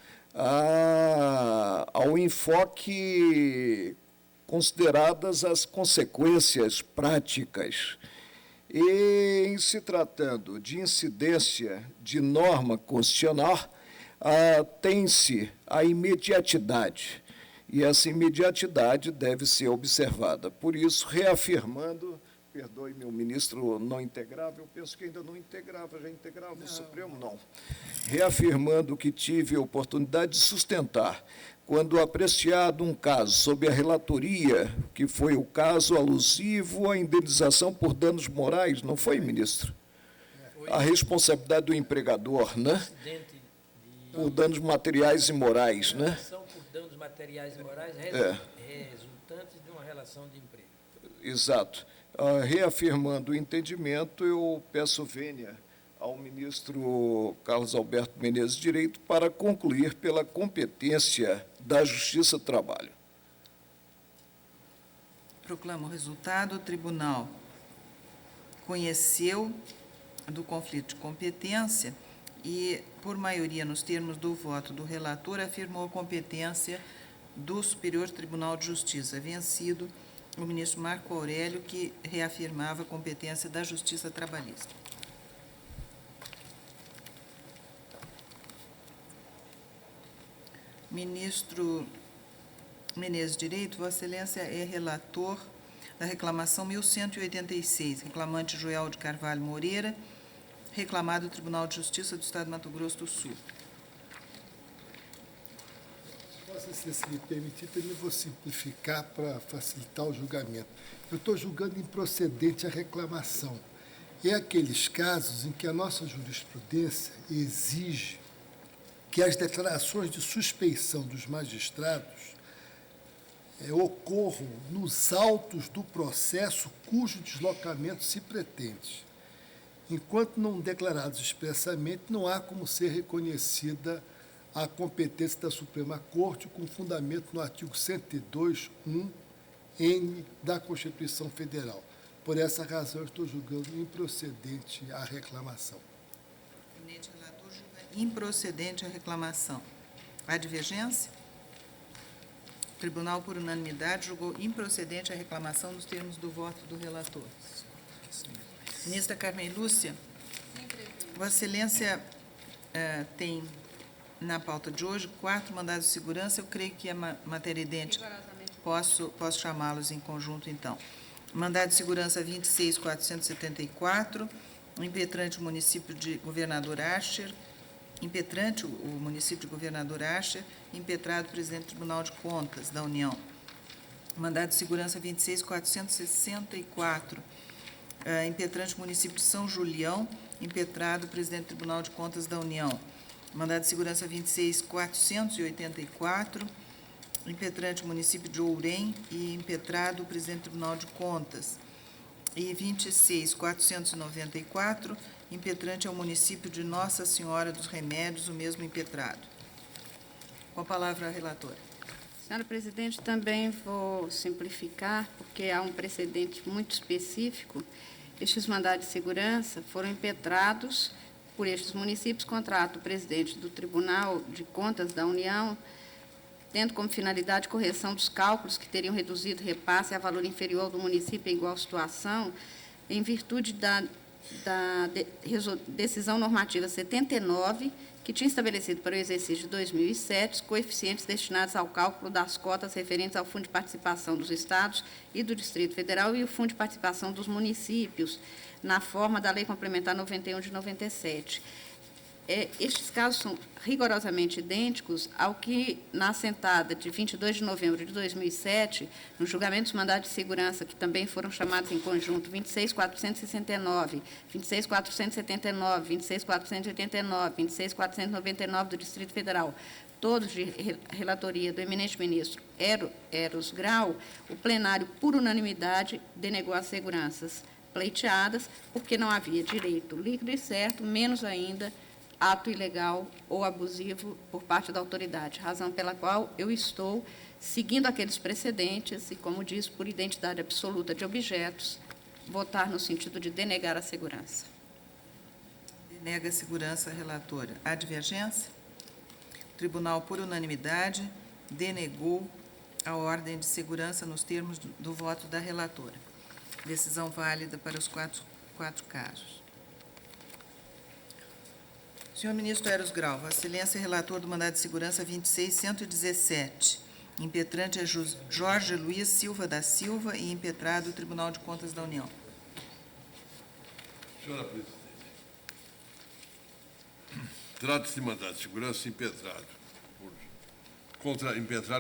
ao enfoque consideradas as consequências práticas. E, em se tratando de incidência de norma constitucional, tem-se a imediatidade, e essa imediatidade deve ser observada. Por isso, reafirmando, perdoe-me, o ministro não integrava, eu penso que ainda não integrava, já integrava o Supremo, não. Reafirmando que tive a oportunidade de sustentar, quando apreciado um caso sob a relatoria, que foi o caso alusivo à indenização por danos morais, não foi, ministro? A responsabilidade do empregador, né? Por danos materiais e morais, né? Por danos materiais e morais resultantes de uma relação de emprego. Exato. Reafirmando o entendimento, eu peço vênia ao ministro Carlos Alberto Menezes Direito para concluir pela competência da Justiça do Trabalho. Proclamo o resultado. O tribunal conheceu do conflito de competência e, por maioria, nos termos do voto do relator, afirmou a competência do Superior Tribunal de Justiça, vencido o ministro Marco Aurélio, que reafirmava a competência da Justiça Trabalhista. Ministro Menezes Direito, Vossa Excelência é relator da reclamação 1186, reclamante Joel de Carvalho Moreira, reclamado do Tribunal de Justiça do Estado de Mato Grosso do Sul. Vossa Excelência, se me permitir, também vou simplificar para facilitar o julgamento. Eu estou julgando improcedente a reclamação. É aqueles casos em que a nossa jurisprudência exige que as declarações de suspeição dos magistrados ocorram nos autos do processo cujo deslocamento se pretende. Enquanto não declarados expressamente, não há como ser reconhecida a competência da Suprema Corte com fundamento no artigo 102.1-N da Constituição Federal. Por essa razão, eu estou julgando improcedente a reclamação. O eminente relator julga improcedente a reclamação. Há divergência? O tribunal, por unanimidade, julgou improcedente a reclamação nos termos do voto do relator. Ministra Carmen Lúcia, Vossa Excelência tem na pauta de hoje 4 mandados de segurança. Eu creio que é matéria idêntica. Posso chamá-los em conjunto, então. Mandado de segurança 26.474, impetrante o município de Governador Ascher, impetrante o município de Governador Ascher, impetrado o presidente do Tribunal de Contas da União. Mandado de segurança 26.464, impetrante o município de São Julião, impetrado o presidente do Tribunal de Contas da União. Mandado de segurança 26.484, impetrante o município de Ourém e impetrado o presidente do Tribunal de Contas. E 26.494, impetrante ao município de Nossa Senhora dos Remédios, o mesmo impetrado. Com a palavra a relatora. Senhora Presidente, também vou simplificar, porque há um precedente muito específico. Estes mandados de segurança foram impetrados por estes municípios contra ato do presidente do Tribunal de Contas da União, tendo como finalidade correção dos cálculos que teriam reduzido o repasse a valor inferior do município em igual situação, em virtude da decisão normativa 79, que tinha estabelecido para o exercício de 2007 os coeficientes destinados ao cálculo das cotas referentes ao Fundo de Participação dos Estados e do Distrito Federal e o Fundo de Participação dos Municípios, na forma da Lei Complementar 91 de 97. Estes casos são rigorosamente idênticos ao que, na assentada de 22 de novembro de 2007, no julgamento dos mandados de segurança, que também foram chamados em conjunto 26.469, 26.479, 26.489, 26.499 do Distrito Federal, todos de relatoria do eminente ministro Eros Grau, o plenário, por unanimidade, denegou as seguranças pleiteadas, porque não havia direito líquido e certo, menos ainda ato ilegal ou abusivo por parte da autoridade, razão pela qual eu estou seguindo aqueles precedentes e, como diz, por identidade absoluta de objetos, votar no sentido de denegar a segurança. Denega a segurança, relatora. Há divergência? O tribunal, por unanimidade, denegou a ordem de segurança nos termos do voto da relatora. Decisão válida para os quatro casos. Senhor ministro Eros Grau, Vossa Excelência, relator do mandado de segurança 26.117, impetrante é Jorge Luiz Silva da Silva e impetrado o Tribunal de Contas da União. Senhora Presidente, trata-se de mandado de segurança impetrado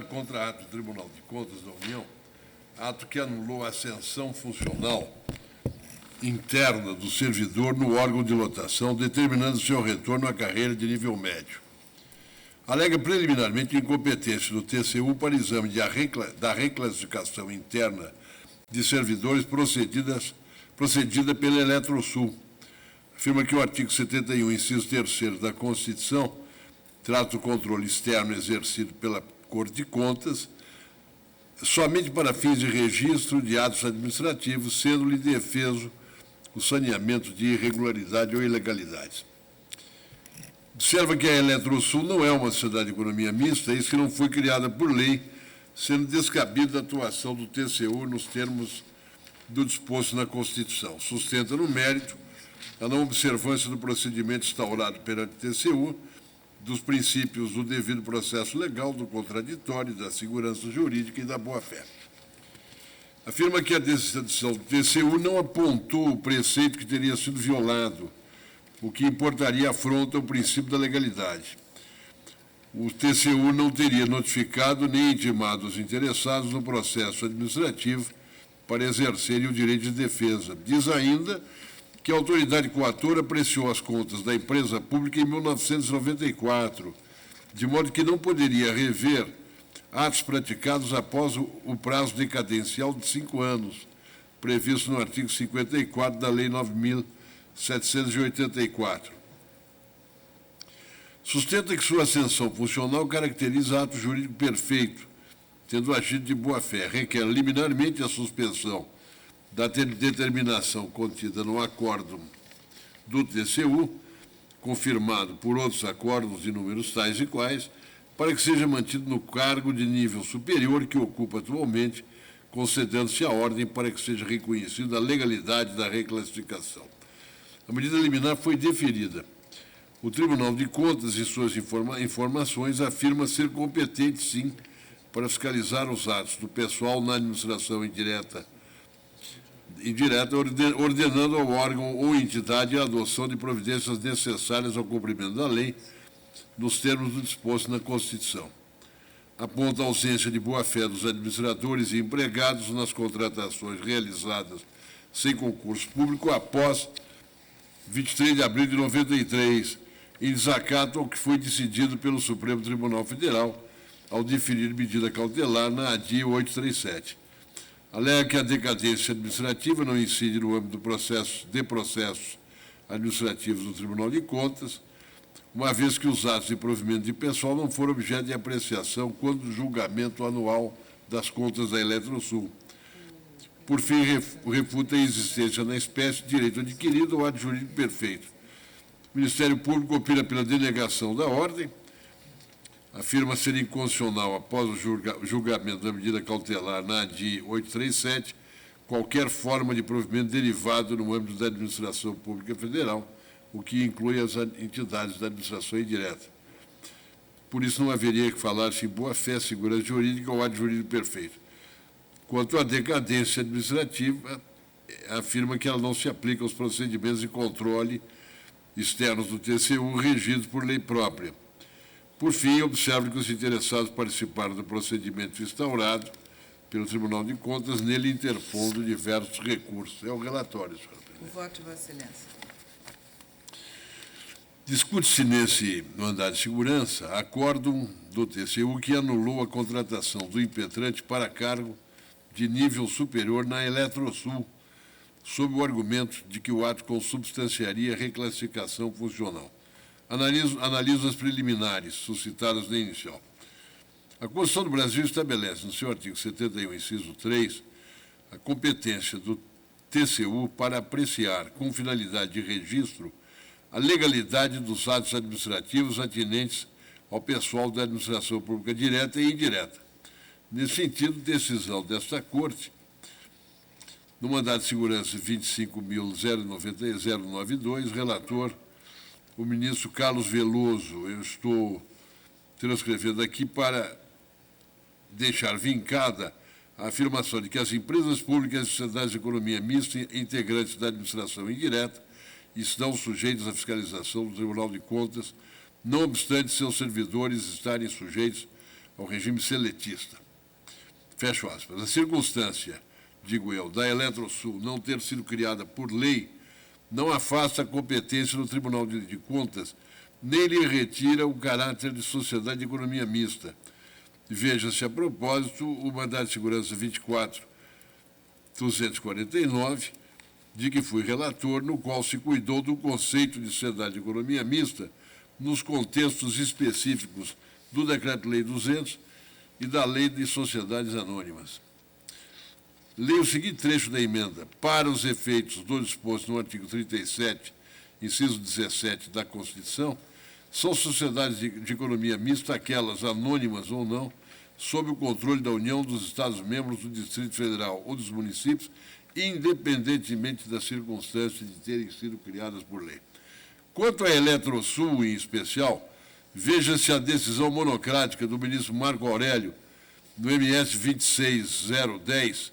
contra ato do Tribunal de Contas da União, ato que anulou a ascensão funcional interna do servidor no órgão de lotação, determinando seu retorno à carreira de nível médio. Alega preliminarmente incompetência do TCU para exame da reclassificação interna de servidores procedida pela Eletrosul. Afirma que o artigo 71, inciso 3º da Constituição, trata o controle externo exercido pela Corte de Contas somente para fins de registro de atos administrativos, sendo-lhe defeso o saneamento de irregularidade ou ilegalidades. Observa que a Eletrosul não é uma sociedade de economia mista, isso que não foi criada por lei, sendo descabida a atuação do TCU nos termos do disposto na Constituição. Sustenta no mérito a não observância do procedimento instaurado perante o TCU, dos princípios do devido processo legal, do contraditório, da segurança jurídica e da boa-fé. Afirma que a decisão do TCU não apontou o preceito que teria sido violado, o que importaria afronta ao princípio da legalidade. O TCU não teria notificado nem intimado os interessados no processo administrativo para exercerem o direito de defesa. Diz ainda que a autoridade coatora apreciou as contas da empresa pública em 1994, de modo que não poderia rever atos praticados após o prazo decadencial de 5 anos, previsto no artigo 54 da Lei 9.784. Sustenta que sua ascensão funcional caracteriza ato jurídico perfeito, tendo agido de boa-fé. Requer liminarmente a suspensão da determinação contida no acórdão do TCU, confirmado por outros acordos de números tais e quais, para que seja mantido no cargo de nível superior que ocupa atualmente, concedendo-se a ordem para que seja reconhecida a legalidade da reclassificação. A medida liminar foi deferida. O Tribunal de Contas, em suas informações, afirma ser competente, sim, para fiscalizar os atos do pessoal na administração indireta, ordenando ao órgão ou entidade a adoção de providências necessárias ao cumprimento da lei, nos termos do disposto na Constituição. Aponta a ausência de boa-fé dos administradores e empregados nas contratações realizadas sem concurso público após 23 de abril de 93, em desacato ao que foi decidido pelo Supremo Tribunal Federal ao definir medida cautelar na ADI 837. Alega que a decadência administrativa não incide no âmbito de processos administrativos do Tribunal de Contas, uma vez que os atos de provimento de pessoal não foram objeto de apreciação quando do julgamento anual das contas da Eletrosul. Por fim, refuta a existência na espécie de direito adquirido ou ato jurídico perfeito. O Ministério Público opina pela denegação da ordem, afirma ser inconstitucional após o julgamento da medida cautelar na ADI 837 qualquer forma de provimento derivado no âmbito da administração pública federal, o que inclui as entidades da administração indireta. Por isso, não haveria que falar-se em boa-fé, segurança jurídica ou ato jurídico perfeito. Quanto à decadência administrativa, afirma que ela não se aplica aos procedimentos de controle externos do TCU, regidos por lei própria. Por fim, observo que os interessados participaram do procedimento instaurado pelo Tribunal de Contas, nele interpondo diversos recursos. É o relatório, senhora presidente. O voto de Vossa Excelência. Discute-se nesse mandado de segurança acórdão do TCU que anulou a contratação do impetrante para cargo de nível superior na Eletrosul, sob o argumento de que o ato consubstanciaria reclassificação funcional. Analiso as preliminares suscitadas na inicial. A Constituição do Brasil estabelece, no seu artigo 71, inciso 3, a competência do TCU para apreciar, com finalidade de registro, a legalidade dos atos administrativos atinentes ao pessoal da administração pública direta e indireta. Nesse sentido, decisão desta Corte, no mandado de segurança 25.092, relator, o ministro Carlos Veloso. Eu estou transcrevendo aqui para deixar vincada a afirmação de que as empresas públicas e sociedades de economia mista integrantes da administração indireta estão sujeitos à fiscalização do Tribunal de Contas, não obstante seus servidores estarem sujeitos ao regime seletista. Fecho aspas. A circunstância, digo eu, da Eletrosul não ter sido criada por lei não afasta a competência do Tribunal de Contas, nem lhe retira o caráter de sociedade de economia mista. Veja-se, a propósito, o mandado de segurança 24.249, de que fui relator, no qual se cuidou do conceito de sociedade de economia mista nos contextos específicos do Decreto-Lei 200 e da Lei de Sociedades Anônimas. Leio o seguinte trecho da emenda. Para os efeitos do disposto no artigo 37, inciso 17 da Constituição, são sociedades de economia mista aquelas, anônimas ou não, sob o controle da União, dos Estados-membros, do Distrito Federal ou dos municípios, independentemente da circunstância de terem sido criadas por lei. Quanto à Eletrosul, em especial, veja-se a decisão monocrática do ministro Marco Aurélio, no MS 26010,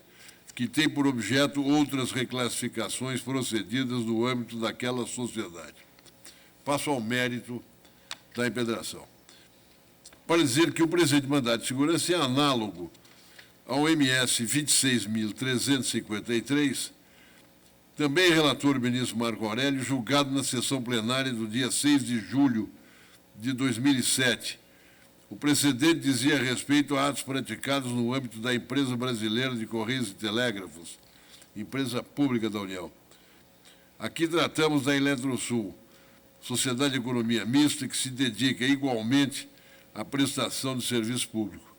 que tem por objeto outras reclassificações procedidas no âmbito daquela sociedade. Passo ao mérito da impetração. Para dizer que o presente mandado de segurança é análogo ao MS 26.353, também relator o ministro Marco Aurélio, julgado na sessão plenária do dia 6 de julho de 2007. O precedente dizia respeito a atos praticados no âmbito da Empresa Brasileira de Correios e Telégrafos, empresa pública da União. Aqui tratamos da Eletrosul, sociedade de economia mista que se dedica igualmente à prestação de serviço público.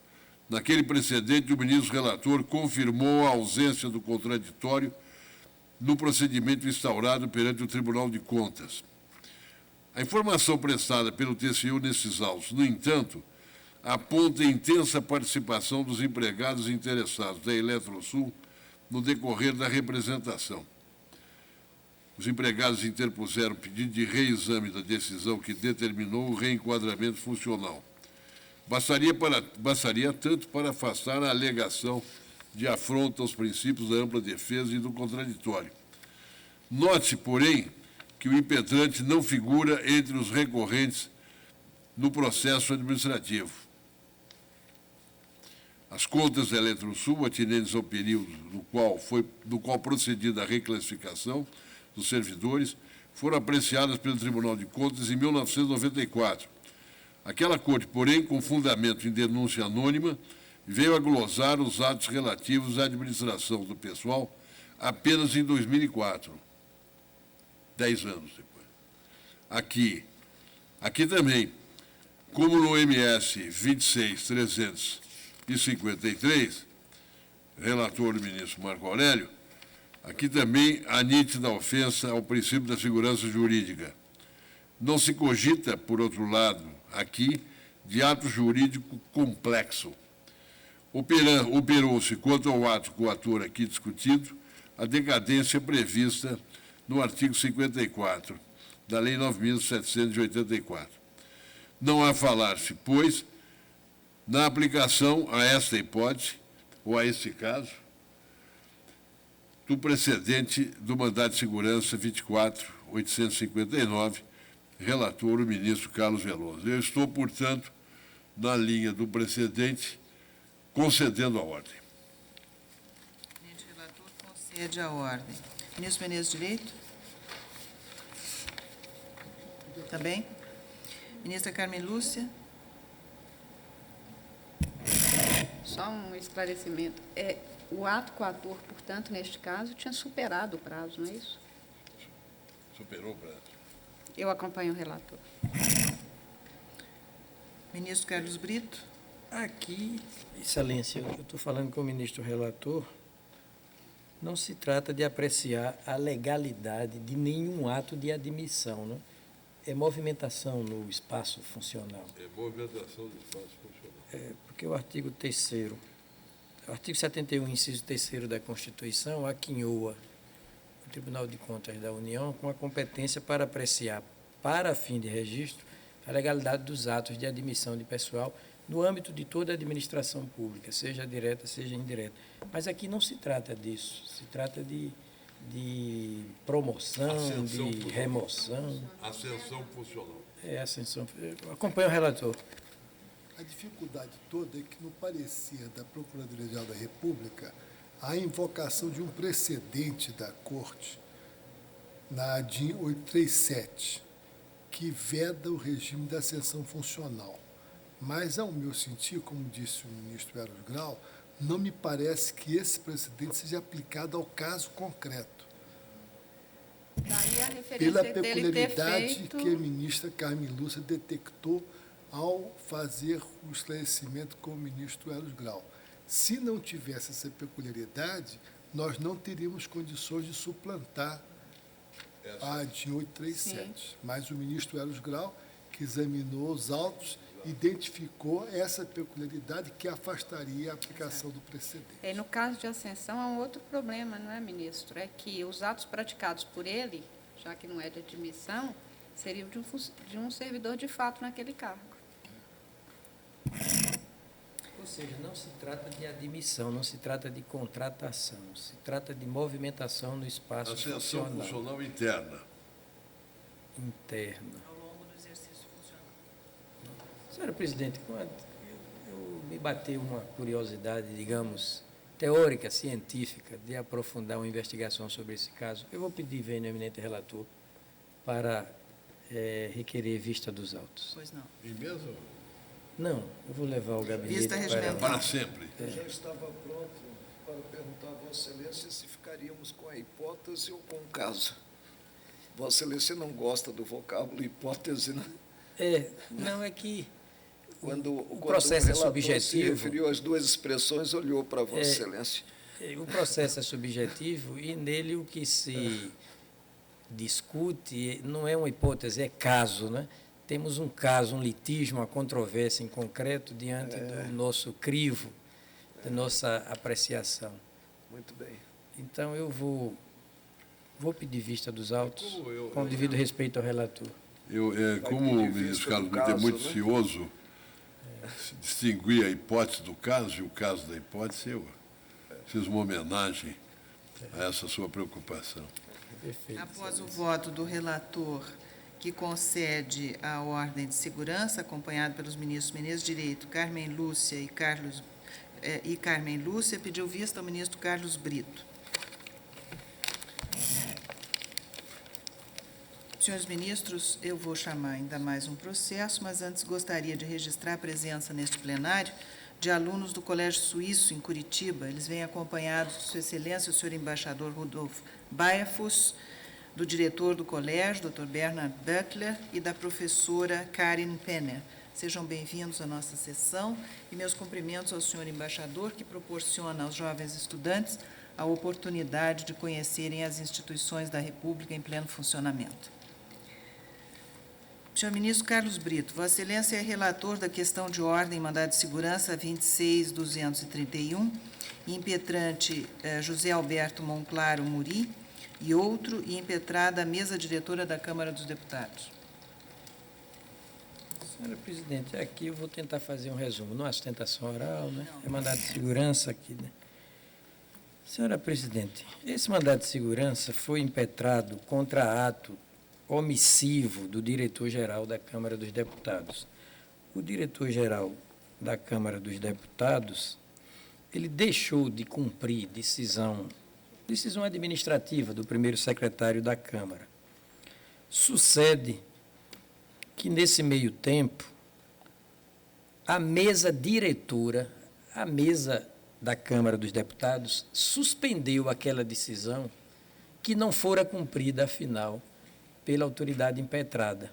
Naquele precedente, o ministro relator confirmou a ausência do contraditório no procedimento instaurado perante o Tribunal de Contas. A informação prestada pelo TCU nesses autos, no entanto, aponta intensa participação dos empregados interessados da Eletrosul no decorrer da representação. Os empregados interpuseram pedido de reexame da decisão que determinou o reenquadramento funcional. Bastaria tanto para afastar a alegação de afronta aos princípios da ampla defesa e do contraditório. Note-se, porém, que o impetrante não figura entre os recorrentes no processo administrativo. As contas da Eletrosul, atinentes ao período do qual procedida a reclassificação dos servidores, foram apreciadas pelo Tribunal de Contas em 1994. Aquela Corte, porém, com fundamento em denúncia anônima, veio a glosar os atos relativos à administração do pessoal apenas em 2004, 10 anos depois. Aqui também, como no MS 26.353, relator do ministro Marco Aurélio, aqui também a nítida ofensa ao princípio da segurança jurídica. Não se cogita, por outro lado, aqui, de ato jurídico complexo. Operou-se, quanto ao ato coator aqui discutido, a decadência prevista no artigo 54 da Lei 9.784. Não há falar-se, pois, na aplicação a esta hipótese, ou a este caso, do precedente do mandado de segurança 24.859, Relator, o ministro Carlos Veloso. Eu estou, portanto, na linha do precedente, concedendo a ordem. Presidente relator concede a ordem. Ministro Menezes Direito? Também? Ministra Carmen Lúcia? Só um esclarecimento. O ato coator, portanto, neste caso, tinha superado o prazo, não é isso? Superou o prazo. Eu acompanho o relator. Ministro Carlos Brito? Aqui, Excelência, eu estou falando com o ministro relator, não se trata de apreciar a legalidade de nenhum ato de admissão, né? É movimentação no espaço funcional. É movimentação do espaço funcional. Porque o artigo 3º, o artigo 71, inciso 3º da Constituição, aquinhoa o Tribunal de Contas da União com a competência para apreciar, para fim de registro, a legalidade dos atos de admissão de pessoal no âmbito de toda a administração pública, seja direta, seja indireta. Mas aqui não se trata disso, se trata de promoção, Ascensão de funcional. remoção. Ascensão funcional. Ascensão. Eu acompanho o relator. A dificuldade toda é que no parecer da Procuradoria-Geral da República há a invocação de um precedente da Corte na ADIM 837, que veda o regime da ascensão funcional. Mas, ao meu sentir, como disse o ministro Eros Grau, não me parece que esse precedente seja aplicado ao caso concreto, Daí a referência pela dele ter peculiaridade feito... que a ministra Carmen Lúcia detectou ao fazer o esclarecimento com o ministro Eros Grau. Se não tivesse essa peculiaridade, nós não teríamos condições de suplantar a ADIM 837. Mas o ministro Eros Grau, que examinou os autos, identificou essa peculiaridade que afastaria a aplicação do precedente. No caso de ascensão, há um outro problema, não é, ministro? É que os atos praticados por ele, já que não é de admissão, seriam de um servidor de fato naquele cargo. Ou seja, não se trata de admissão, não se trata de contratação, se trata de movimentação no espaço Ascensão funcional funcional interna. interno. Ao longo do exercício funcional. Senhora presidente, eu me bateu uma curiosidade, digamos, teórica, científica, de aprofundar uma investigação sobre esse caso. Eu vou pedir, venho eminente relator, para requerer vista dos autos. Pois não. E mesmo? Não, eu vou levar ao gabinete Vista regimental. Para sempre. Eu já estava pronto para perguntar a Vossa Excelência se ficaríamos com a hipótese ou com o caso. Vossa Excelência não gosta do vocábulo hipótese, né? Não, é que Quando processo é o relator subjetivo. se referiu às duas expressões, olhou para Vossa Excelência. O processo é subjetivo e nele o que se discute não é uma hipótese, é caso, né? Temos um caso, um litígio, uma controvérsia em concreto diante do nosso crivo, da nossa apreciação. Muito bem. Então, eu vou pedir vista dos autos, Como eu- com o devido respeito ao relator. Como o pedir ministro vista Carlos do Brito é caso, muito né? cioso, distinguir a hipótese do caso e o caso da hipótese, eu fiz uma homenagem a essa sua preocupação. Perfeito. Após o voto do relator, que concede a ordem de segurança, acompanhado pelos ministros Menezes Direito, Carmen Lúcia e Carmen Lúcia, pediu vista ao ministro Carlos Brito. Senhores ministros, eu vou chamar ainda mais um processo, mas antes gostaria de registrar a presença neste plenário de alunos do Colégio Suíço, em Curitiba. Eles vêm acompanhados de Sua Excelência, o senhor embaixador Rudolf Baiafus, do diretor do colégio, Dr. Bernard Butler, e da professora Karen Penner. Sejam bem-vindos à nossa sessão e meus cumprimentos ao senhor embaixador, que proporciona aos jovens estudantes a oportunidade de conhecerem as instituições da República em pleno funcionamento. Senhor ministro Carlos Brito, Vossa Excelência é relator da questão de ordem e mandado de segurança 26.231, impetrante José Alberto Monclaro Muri, e outro, e impetrada a mesa diretora da Câmara dos Deputados. Senhora presidente, aqui eu vou tentar fazer um resumo. Não há sustentação oral, né? É mandado de segurança aqui, né? Senhora presidente, esse mandado de segurança foi impetrado contra ato omissivo do diretor-geral da Câmara dos Deputados. O diretor-geral da Câmara dos Deputados, ele deixou de cumprir decisão administrativa do primeiro secretário da Câmara. Sucede que, nesse meio tempo, a mesa diretora, a mesa da Câmara dos Deputados, suspendeu aquela decisão que não fora cumprida, afinal, pela autoridade impetrada.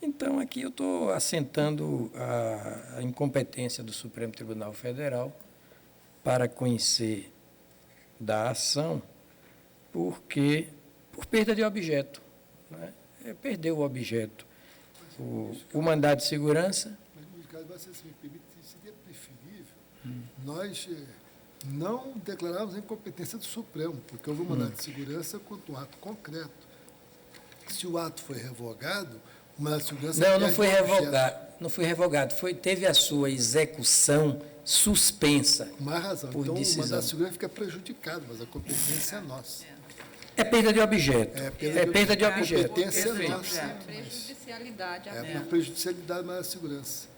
Então, aqui eu estou assentando a incompetência do Supremo Tribunal Federal para conhecer da ação, por perda de objeto, né? Perdeu o objeto. O mandado de segurança. Mas, no caso, você se me permite, seria preferível nós não declararmos a incompetência do Supremo, porque houve um mandado de segurança quanto um ato concreto. Se o ato foi revogado, o mandado de segurança... Não foi revogado. Não foi revogado. Teve a sua execução suspensa. Com mais razão. Por então, decisão. o mandado de segurança fica prejudicado, mas a competência é nossa. É perda de objeto. É perda de A objeto. competência é Perfeito. nossa. Prejudicialidade. É uma prejudicialidade na segurança.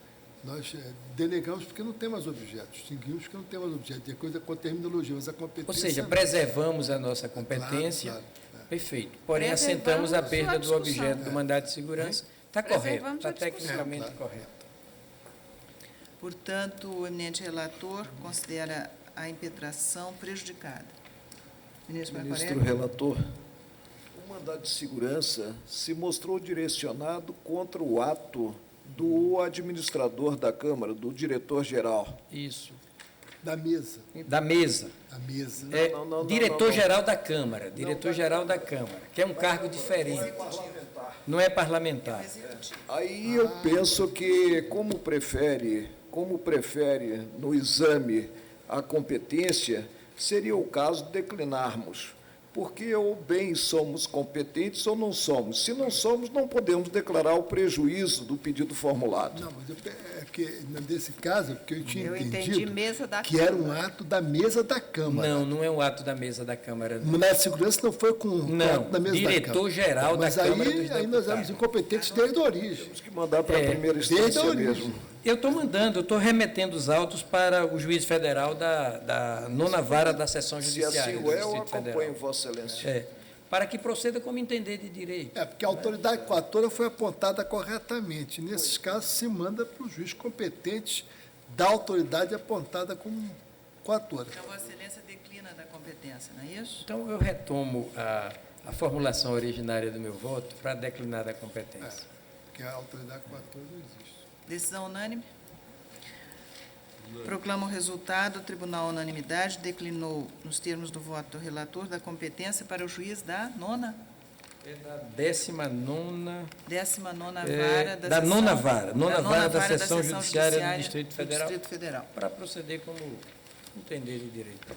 Nós delegamos porque não tem mais objetos, extinguimos porque não tem mais objetos. É coisa com a terminologia, mas a competência... Ou seja, é preservamos a nossa competência. Claro. Perfeito. Porém, Preservamos assentamos a a perda do discussão. objeto do mandado de segurança. Está correto, Preservamos está a discussão. tecnicamente correto. Portanto, o eminente relator considera a impetração prejudicada. Ministro Ministro Marcorelli. relator, o mandado de segurança se mostrou direcionado contra o ato do administrador da Câmara, do diretor-geral. Isso. Da mesa. Da mesa. A mesa. Não, Diretor-geral da Câmara. Diretor-geral da Câmara, que é um cargo diferente. Não é parlamentar. Aí eu penso que, como prefere no exame a competência, seria o caso de declinarmos, porque ou bem somos competentes ou não somos. Se não somos, não podemos declarar o prejuízo do pedido formulado. Não, mas é que, nesse caso, porque eu tinha Eu entendi entendido mesa da que era um Câmara. ato da mesa da Câmara. Não é um ato da mesa da Câmara. O mandado de segurança não foi com o Não, ato da mesa da Câmara. diretor-geral da Mas Câmara dos aí nós Deputados. éramos incompetentes desde a origem. Temos que mandar para a primeira desde a instância origem. mesmo. Eu estou remetendo os autos para o juiz federal da nona vara da seção Se judiciária assim do o é, eu Distrito acompanho Federal. Vossa Excelência. Para que proceda como entender de direito. Porque a autoridade coatora foi apontada corretamente. Nesses casos, se manda para o juiz competente da autoridade apontada como coatora. Então, Vossa Excelência declina da competência, não é isso? Então, eu retomo a formulação originária do meu voto para declinar da competência. Porque a autoridade coatora não existe. Decisão unânime? Proclama o resultado. O Tribunal, unanimidade, declinou, nos termos do voto do relator, da competência para o juiz da nona? É da 19ª... 19ª É, vara da da seção... nona vara. Nona vara da vara seção judiciária do Distrito Federal. Distrito Federal. Para proceder como entender de direito.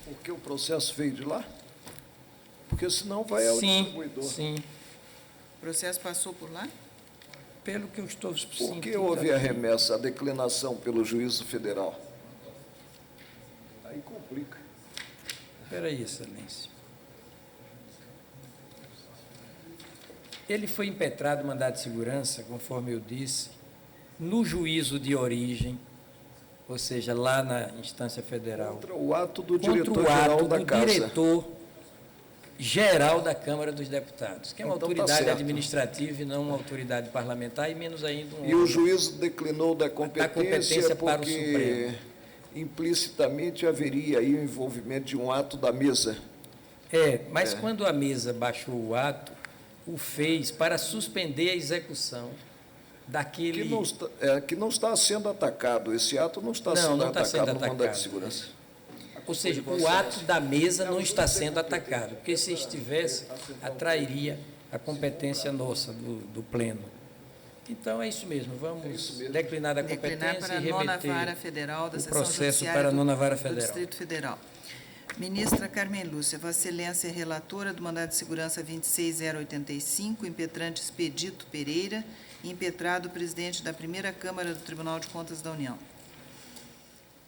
Porque o processo veio de lá? Porque senão vai ao distribuidor. Sim. O processo passou por lá? Pelo que eu estou sentindo. Por que houve a aqui. remessa, a declinação pelo juízo federal? Aí complica. Espera aí, Excelência. Ele foi impetrado mandado de segurança, conforme eu disse, no juízo de origem, ou seja, lá na instância federal. Contra o ato do Contra o diretor-geral ato da do Casa. diretor-geral da Câmara dos Deputados, que é uma Então tá autoridade certo. administrativa e não uma autoridade parlamentar, e menos ainda um E o órgão. juízo declinou da competência para o porque Supremo. implicitamente haveria aí o envolvimento de um ato da mesa. Mas quando a mesa baixou o ato, o fez para suspender a execução daquele... Que não está sendo atacado. Esse ato não está Não, sendo não está atacado sendo no mandado de atacado. segurança. Ou seja, o ato da mesa não está sendo atacado, porque se estivesse, atrairia a competência nossa do Pleno. Então, é isso mesmo, vamos declinar da Declinar competência para a e nona remeter vara federal da o seção processo judiciária para a do- nona vara do federal. Distrito Federal. Ministra Carmen Lúcia, Vossa Excelência é relatora do mandado de segurança 26085, impetrante Expedito Pereira, e impetrado presidente da primeira Câmara do Tribunal de Contas da União.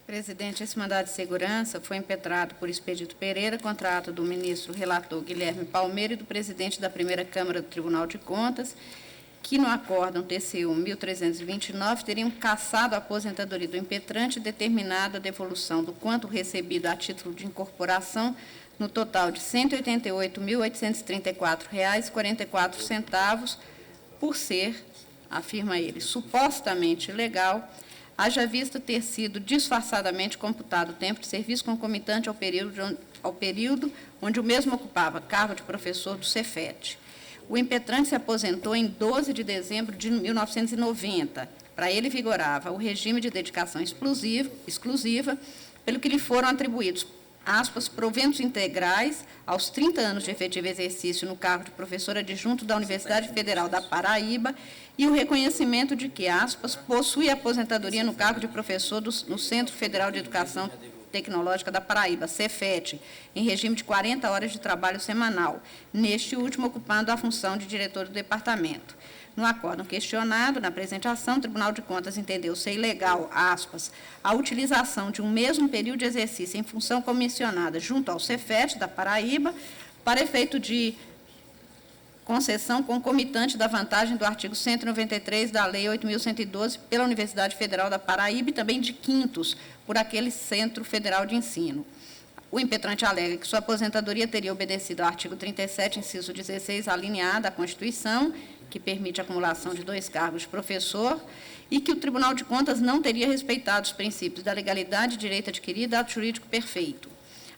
Presidente, esse mandado de segurança foi impetrado por Expedito Pereira, contra ato do ministro relator Guilherme Palmeira e do presidente da primeira Câmara do Tribunal de Contas, que no acórdão TCU 1329 teriam cassado a aposentadoria do impetrante e determinado a devolução do quanto recebido a título de incorporação no total de R$ 188.834,44, por ser, afirma ele, supostamente ilegal, haja vista ter sido disfarçadamente computado o tempo de serviço concomitante ao período onde o mesmo ocupava cargo de professor do Cefet. O impetrante se aposentou em 12 de dezembro de 1990. Para ele vigorava o regime de dedicação exclusiva, pelo que lhe foram atribuídos, aspas, proventos integrais aos 30 anos de efetivo exercício no cargo de professor adjunto da Universidade Federal da Paraíba e o reconhecimento de que, aspas, possui aposentadoria no cargo de professor no Centro Federal de Educação Tecnológica da Paraíba, Cefet, em regime de 40 horas de trabalho semanal, neste último ocupando a função de diretor do departamento. No acórdão questionado, na presente ação, o Tribunal de Contas entendeu ser ilegal, aspas, a utilização de um mesmo período de exercício em função comissionada junto ao Cefet da Paraíba para efeito de concessão concomitante da vantagem do artigo 193 da Lei 8.112 pela Universidade Federal da Paraíba e também de quintos por aquele Centro Federal de Ensino. O impetrante alega que sua aposentadoria teria obedecido ao artigo 37, inciso 16, alineado da Constituição, que permite a acumulação de 2 cargos de professor, e que o Tribunal de Contas não teria respeitado os princípios da legalidade, direito adquirido e ato jurídico perfeito.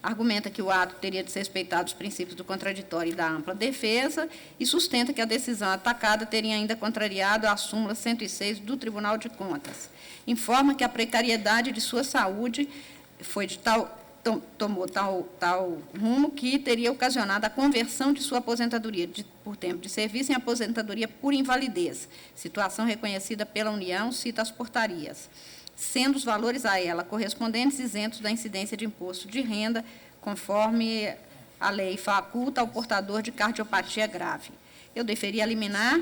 Argumenta que o ato teria desrespeitado os princípios do contraditório e da ampla defesa e sustenta que a decisão atacada teria ainda contrariado a súmula 106 do Tribunal de Contas. Informa que a precariedade de sua saúde tomou tal rumo que teria ocasionado a conversão de sua aposentadoria por tempo de serviço em aposentadoria por invalidez, situação reconhecida pela União, cita as portarias, sendo os valores a ela correspondentes isentos da incidência de imposto de renda, conforme a lei faculta ao portador de cardiopatia grave. Eu deferia liminar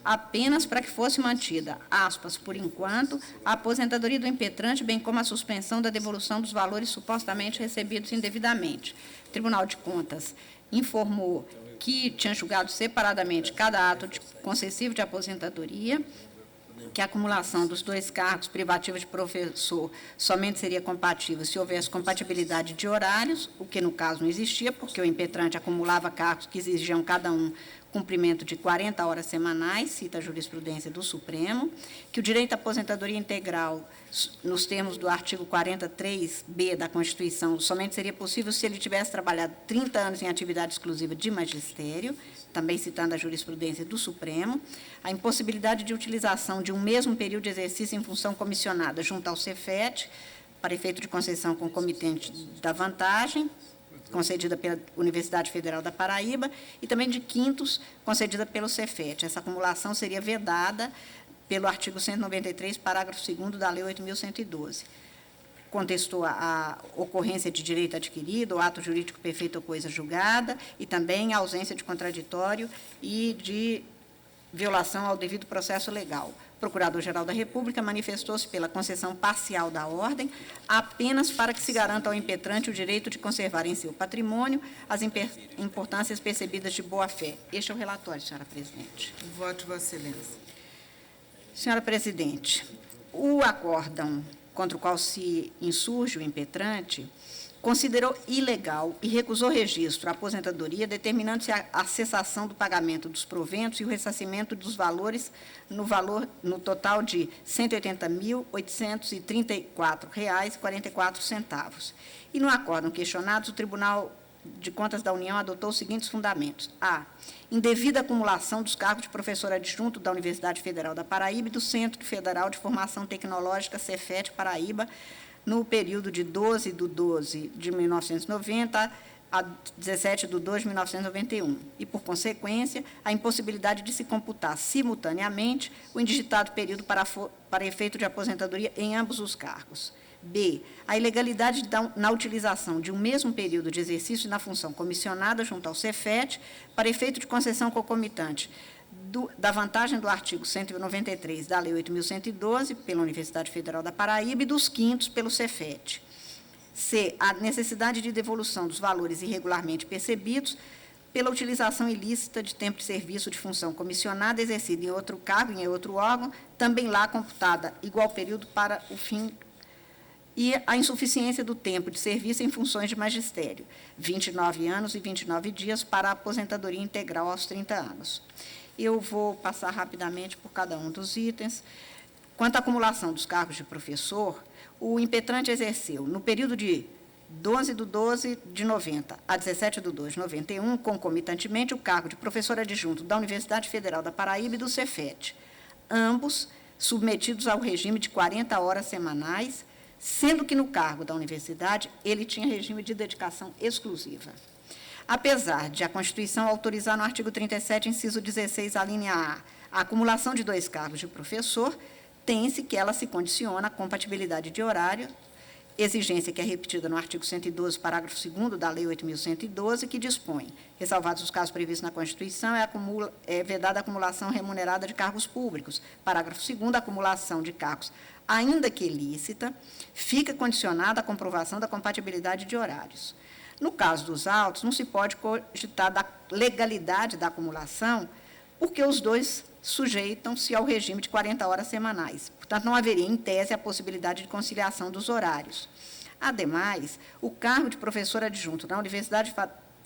apenas para que fosse mantida, aspas, por enquanto, a aposentadoria do impetrante, bem como a suspensão da devolução dos valores supostamente recebidos indevidamente. O Tribunal de Contas informou que tinha julgado separadamente cada ato concessivo de aposentadoria, que a acumulação dos 2 cargos privativos de professor somente seria compatível se houvesse compatibilidade de horários, o que no caso não existia, porque o impetrante acumulava cargos que exigiam cada um cumprimento de 40 horas semanais, cita a jurisprudência do Supremo, que o direito à aposentadoria integral, nos termos do artigo 43b da Constituição, somente seria possível se ele tivesse trabalhado 30 anos em atividade exclusiva de magistério, também citando a jurisprudência do Supremo, a impossibilidade de utilização de um mesmo período de exercício em função comissionada junto ao Cefet, para efeito de concessão concomitante da vantagem, concedida pela Universidade Federal da Paraíba, e também de quintos, concedida pelo Cefet. Essa acumulação seria vedada pelo artigo 193, parágrafo 2º da Lei 8.112. Contestou a ocorrência de direito adquirido, o ato jurídico perfeito ou coisa julgada, e também a ausência de contraditório e de violação ao devido processo legal. O Procurador-Geral da República manifestou-se pela concessão parcial da ordem, apenas para que se garanta ao impetrante o direito de conservar em seu patrimônio as importâncias percebidas de boa-fé. Este é o relatório, senhora presidente. O voto de Vossa Excelência. Senhora presidente, o acórdão contra o qual se insurge o impetrante considerou ilegal e recusou registro à aposentadoria, determinando-se a cessação do pagamento dos proventos e o ressarcimento dos valores no total de R$ 180.834,44. E no acórdão questionados, o Tribunal de Contas da União adotou os seguintes fundamentos. A. Indevida acumulação dos cargos de professor adjunto da Universidade Federal da Paraíba e do Centro Federal de Formação Tecnológica, Cefet, Paraíba, no período de 12 de 12 de 1990 a 17 de 2 de 1991, e, por consequência, a impossibilidade de se computar simultaneamente o indigitado período para efeito de aposentadoria em ambos os cargos. B. A ilegalidade na utilização de um mesmo período de exercício na função comissionada junto ao Cefet para efeito de concessão concomitante da vantagem do artigo 193 da Lei 8.112, pela Universidade Federal da Paraíba, e dos quintos pelo Cefet. C, a necessidade de devolução dos valores irregularmente percebidos pela utilização ilícita de tempo de serviço de função comissionada exercida em outro cargo, em outro órgão, também lá computada igual período para o fim, e a insuficiência do tempo de serviço em funções de magistério, 29 anos e 29 dias para a aposentadoria integral aos 30 anos. Eu vou passar rapidamente por cada um dos itens. Quanto à acumulação dos cargos de professor, o impetrante exerceu, no período de 12/12/90 a 17/2/91, concomitantemente, o cargo de professor adjunto da Universidade Federal da Paraíba e do Cefet, ambos submetidos ao regime de 40 horas semanais, sendo que no cargo da universidade ele tinha regime de dedicação exclusiva. Apesar de a Constituição autorizar no artigo 37, inciso 16, a linha A, a acumulação de 2 cargos de professor, tem-se que ela se condiciona à compatibilidade de horário, exigência que é repetida no artigo 112, parágrafo 2º da Lei 8.112, que dispõe, ressalvados os casos previstos na Constituição, é vedada a acumulação remunerada de cargos públicos. Parágrafo 2º, a acumulação de cargos, ainda que ilícita, fica condicionada à comprovação da compatibilidade de horários. No caso dos autos, não se pode cogitar da legalidade da acumulação, porque os dois sujeitam-se ao regime de 40 horas semanais. Portanto, não haveria, em tese, a possibilidade de conciliação dos horários. Ademais, o cargo de professor adjunto na Universidade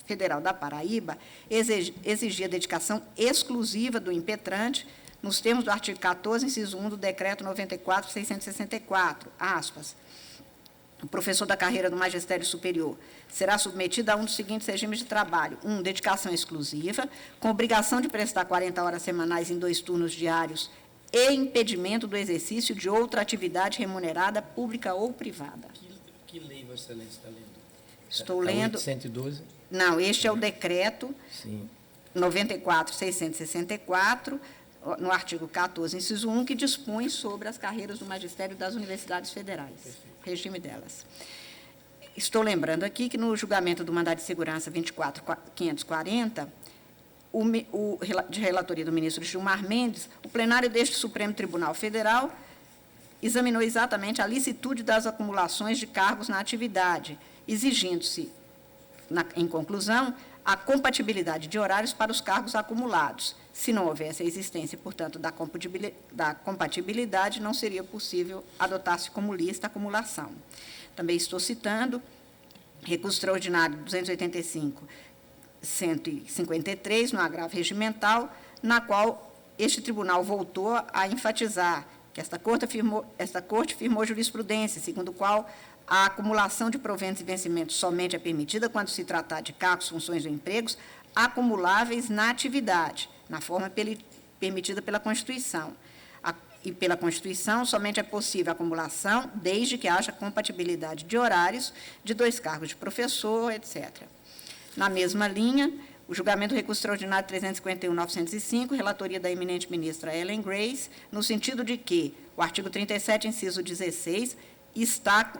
Federal da Paraíba exigia dedicação exclusiva do impetrante, nos termos do artigo 14, inciso 1 do Decreto 94.664, aspas. O professor da carreira do magistério superior será submetido a um dos seguintes regimes de trabalho. 1, dedicação exclusiva, com obrigação de prestar 40 horas semanais em 2 turnos diários e impedimento do exercício de outra atividade remunerada, pública ou privada. Que lei Vossa Excelência está lendo? Estou lendo... 112? Não, este é o decreto Sim. 94.664, no artigo 14, inciso 1, que dispõe sobre as carreiras do magistério das universidades federais, regime delas. Estou lembrando aqui que no julgamento do mandado de segurança 24.540, de relatoria do ministro Gilmar Mendes, o plenário deste Supremo Tribunal Federal examinou exatamente a licitude das acumulações de cargos na atividade, exigindo-se, em conclusão, a compatibilidade de horários para os cargos acumulados. Se não houvesse a existência, portanto, da compatibilidade, não seria possível adotar-se como lista a acumulação. Também estou citando recurso extraordinário 285-153, no agravo regimental, na qual este tribunal voltou a enfatizar que esta corte firmou jurisprudência, segundo o qual a acumulação de proventos e vencimentos somente é permitida quando se tratar de cargos, funções ou empregos acumuláveis na atividade, na forma permitida pela Constituição. E pela Constituição, somente é possível a acumulação desde que haja compatibilidade de horários de 2 cargos de professor, etc. Na mesma linha, o julgamento do recurso extraordinário 351.905, relatoria da eminente ministra Ellen Grace, no sentido de que o artigo 37, inciso 16, está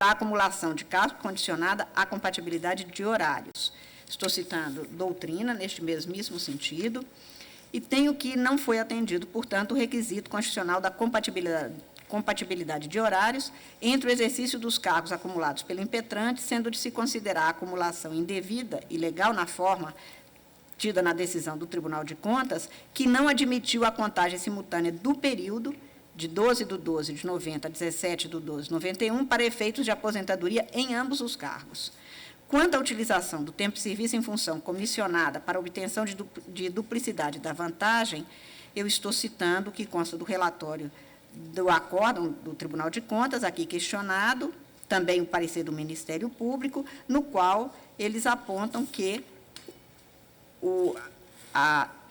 a acumulação de cargos condicionada à compatibilidade de horários. Estou citando doutrina, neste mesmíssimo sentido, e tenho que não foi atendido, portanto, o requisito constitucional da compatibilidade de horários entre o exercício dos cargos acumulados pelo impetrante, sendo de se considerar a acumulação indevida e ilegal na forma tida na decisão do Tribunal de Contas, que não admitiu a contagem simultânea do período de 12/12/90 a 17/12/91 para efeitos de aposentadoria em ambos os cargos. Quanto à utilização do tempo de serviço em função comissionada para obtenção de duplicidade da vantagem, eu estou citando o que consta do relatório do acórdão do Tribunal de Contas, aqui questionado, também o parecer do Ministério Público, no qual eles apontam que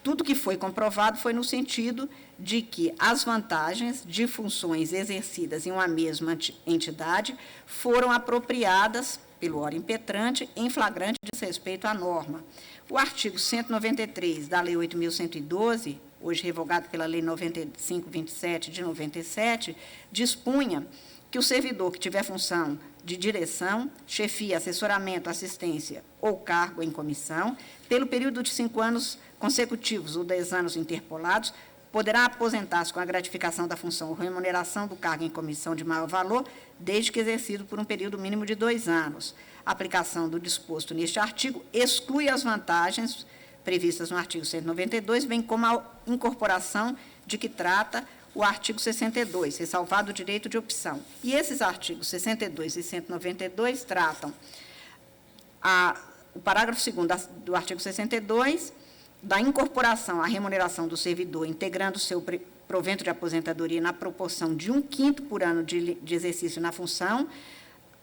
tudo que foi comprovado foi no sentido de que as vantagens de funções exercidas em uma mesma entidade foram apropriadas pelo órgão impetrante em flagrante desrespeito à norma. O artigo 193 da Lei 8.112, hoje revogado pela Lei 95/27 de 97, dispunha que o servidor que tiver função de direção, chefia, assessoramento, assistência ou cargo em comissão, pelo período de 5 anos consecutivos ou 10 anos interpolados, poderá aposentar-se com a gratificação da função ou remuneração do cargo em comissão de maior valor, desde que exercido por um período mínimo de 2 anos. A aplicação do disposto neste artigo exclui as vantagens previstas no artigo 192, bem como a incorporação de que trata o artigo 62, ressalvado o direito de opção. E esses artigos 62 e 192 tratam o parágrafo 2º do artigo 62, da incorporação à remuneração do servidor, integrando o seu provento de aposentadoria na proporção de 1/5 por ano de exercício na função,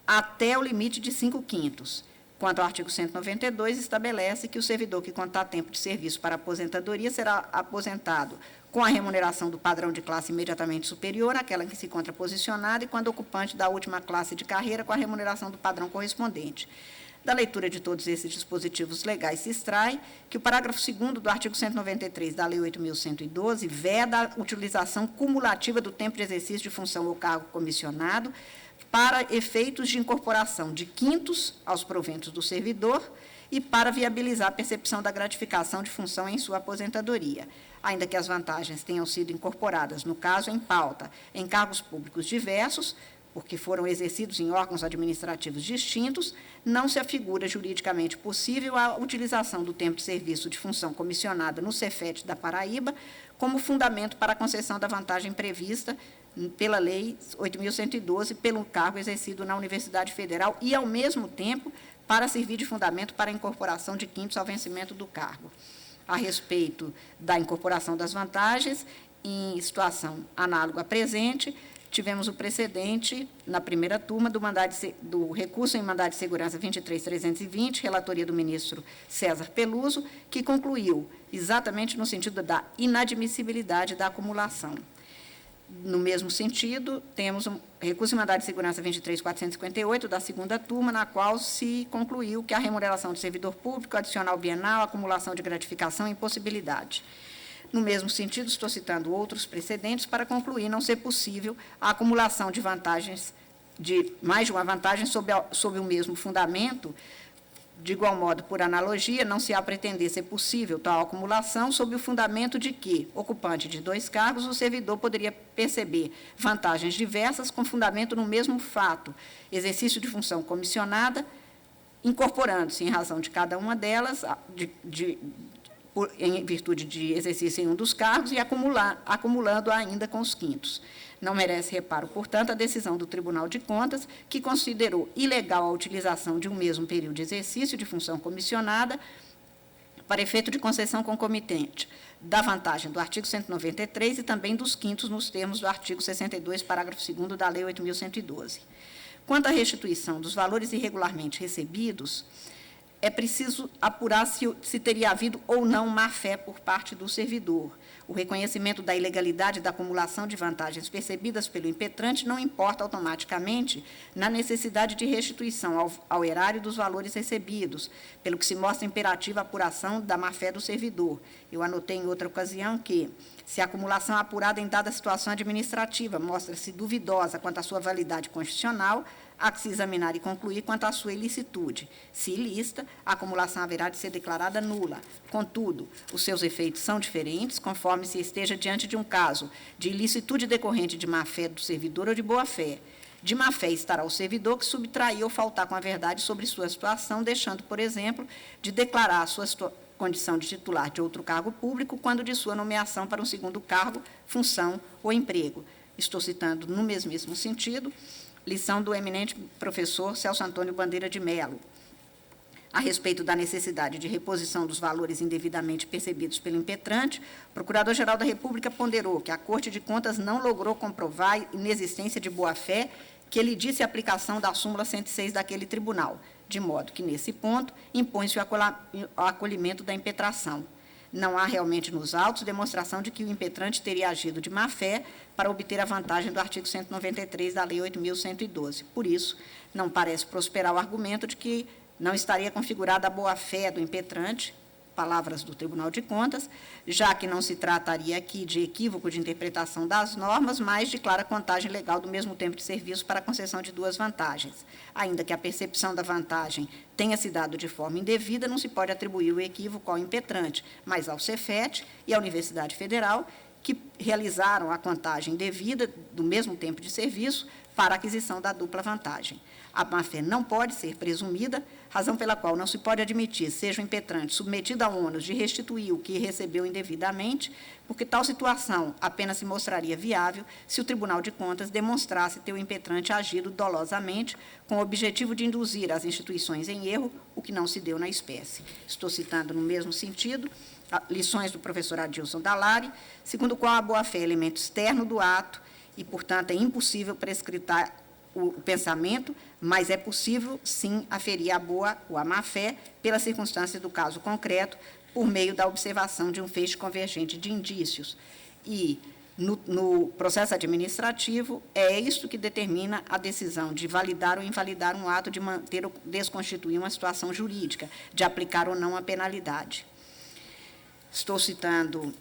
até o limite de 5/5. Quanto ao artigo 192, estabelece que o servidor que contar tempo de serviço para aposentadoria será aposentado com a remuneração do padrão de classe imediatamente superior àquela em que se encontra posicionado e, quando ocupante da última classe de carreira, com a remuneração do padrão correspondente. Da leitura de todos esses dispositivos legais se extrai que o parágrafo 2º do artigo 193 da Lei 8.112 veda a utilização cumulativa do tempo de exercício de função ou cargo comissionado para efeitos de incorporação de quintos aos proventos do servidor e para viabilizar a percepção da gratificação de função em sua aposentadoria, ainda que as vantagens tenham sido incorporadas, no caso em pauta, em cargos públicos diversos, porque foram exercidos em órgãos administrativos distintos, não se afigura juridicamente possível a utilização do tempo de serviço de função comissionada no Cefet da Paraíba como fundamento para a concessão da vantagem prevista pela Lei 8.112 pelo cargo exercido na Universidade Federal e, ao mesmo tempo, para servir de fundamento para a incorporação de quintos ao vencimento do cargo. A respeito da incorporação das vantagens, em situação análoga à presente, tivemos o precedente, na primeira turma, do recurso em mandado de segurança 23.320, relatoria do ministro César Peluso, que concluiu exatamente no sentido da inadmissibilidade da acumulação. No mesmo sentido, temos um recurso em mandado de segurança 23.458, da segunda turma, na qual se concluiu que a remuneração do servidor público, adicional bienal, acumulação de gratificação e impossibilidade. No mesmo sentido, estou citando outros precedentes para concluir não ser possível a acumulação de vantagens, de mais de uma vantagem sob o mesmo fundamento. De igual modo, por analogia, não se há pretender ser possível tal acumulação sob o fundamento de que, ocupante de 2 cargos, o servidor poderia perceber vantagens diversas com fundamento no mesmo fato, exercício de função comissionada, incorporando-se, em razão de cada uma delas, em virtude de exercício em um dos cargos e acumulando ainda com os quintos. Não merece reparo, portanto, a decisão do Tribunal de Contas, que considerou ilegal a utilização de um mesmo período de exercício de função comissionada para efeito de concessão concomitante da vantagem do artigo 193 e também dos quintos nos termos do artigo 62, parágrafo 2º da Lei 8.112. Quanto à restituição dos valores irregularmente recebidos, é preciso apurar se teria havido ou não má-fé por parte do servidor. O reconhecimento da ilegalidade da acumulação de vantagens percebidas pelo impetrante não importa automaticamente na necessidade de restituição ao erário dos valores recebidos, pelo que se mostra imperativa a apuração da má-fé do servidor. Eu anotei em outra ocasião que, se a acumulação apurada em dada situação administrativa mostra-se duvidosa quanto à sua validade constitucional, há que se examinar e concluir quanto à sua ilicitude. Se ilícita, a acumulação haverá de ser declarada nula. Contudo, os seus efeitos são diferentes, conforme se esteja diante de um caso de ilicitude decorrente de má-fé do servidor ou de boa-fé. De má-fé estará o servidor que subtrair ou faltar com a verdade sobre sua situação, deixando, por exemplo, de declarar a sua condição de titular de outro cargo público quando de sua nomeação para um segundo cargo, função ou emprego. Estou citando, no mesmíssimo sentido, lição do eminente professor Celso Antônio Bandeira de Mello, a respeito da necessidade de reposição dos valores indevidamente percebidos pelo impetrante. O Procurador-Geral da República ponderou que a Corte de Contas não logrou comprovar a inexistência de boa-fé que ele disse a aplicação da súmula 106 daquele tribunal, de modo que, nesse ponto, impõe-se o acolhimento da impetração. Não há realmente nos autos demonstração de que o impetrante teria agido de má-fé para obter a vantagem do artigo 193 da Lei 8.112. Por isso, não parece prosperar o argumento de que não estaria configurada a boa-fé do impetrante palavras do Tribunal de Contas, já que não se trataria aqui de equívoco de interpretação das normas, mas de clara contagem legal do mesmo tempo de serviço para a concessão de duas vantagens. Ainda que a percepção da vantagem tenha se dado de forma indevida, não se pode atribuir o equívoco ao impetrante, mas ao Cefet e à Universidade Federal, que realizaram a contagem devida do mesmo tempo de serviço para a aquisição da dupla vantagem. A má-fé não pode ser presumida, razão pela qual não se pode admitir, seja o impetrante submetido ao ônus de restituir o que recebeu indevidamente, porque tal situação apenas se mostraria viável se o Tribunal de Contas demonstrasse ter o impetrante agido dolosamente com o objetivo de induzir as instituições em erro, o que não se deu na espécie. Estou citando no mesmo sentido lições do professor Adilson Dallari, segundo o qual a boa-fé é elemento externo do ato e, portanto, é impossível prescritar o pensamento, mas é possível, sim, aferir a boa ou a má-fé pela circunstância do caso concreto, por meio da observação de um feixe convergente de indícios. E, no processo administrativo, é isto que determina a decisão de validar ou invalidar um ato, de manter ou desconstituir uma situação jurídica, de aplicar ou não a penalidade. Estou citando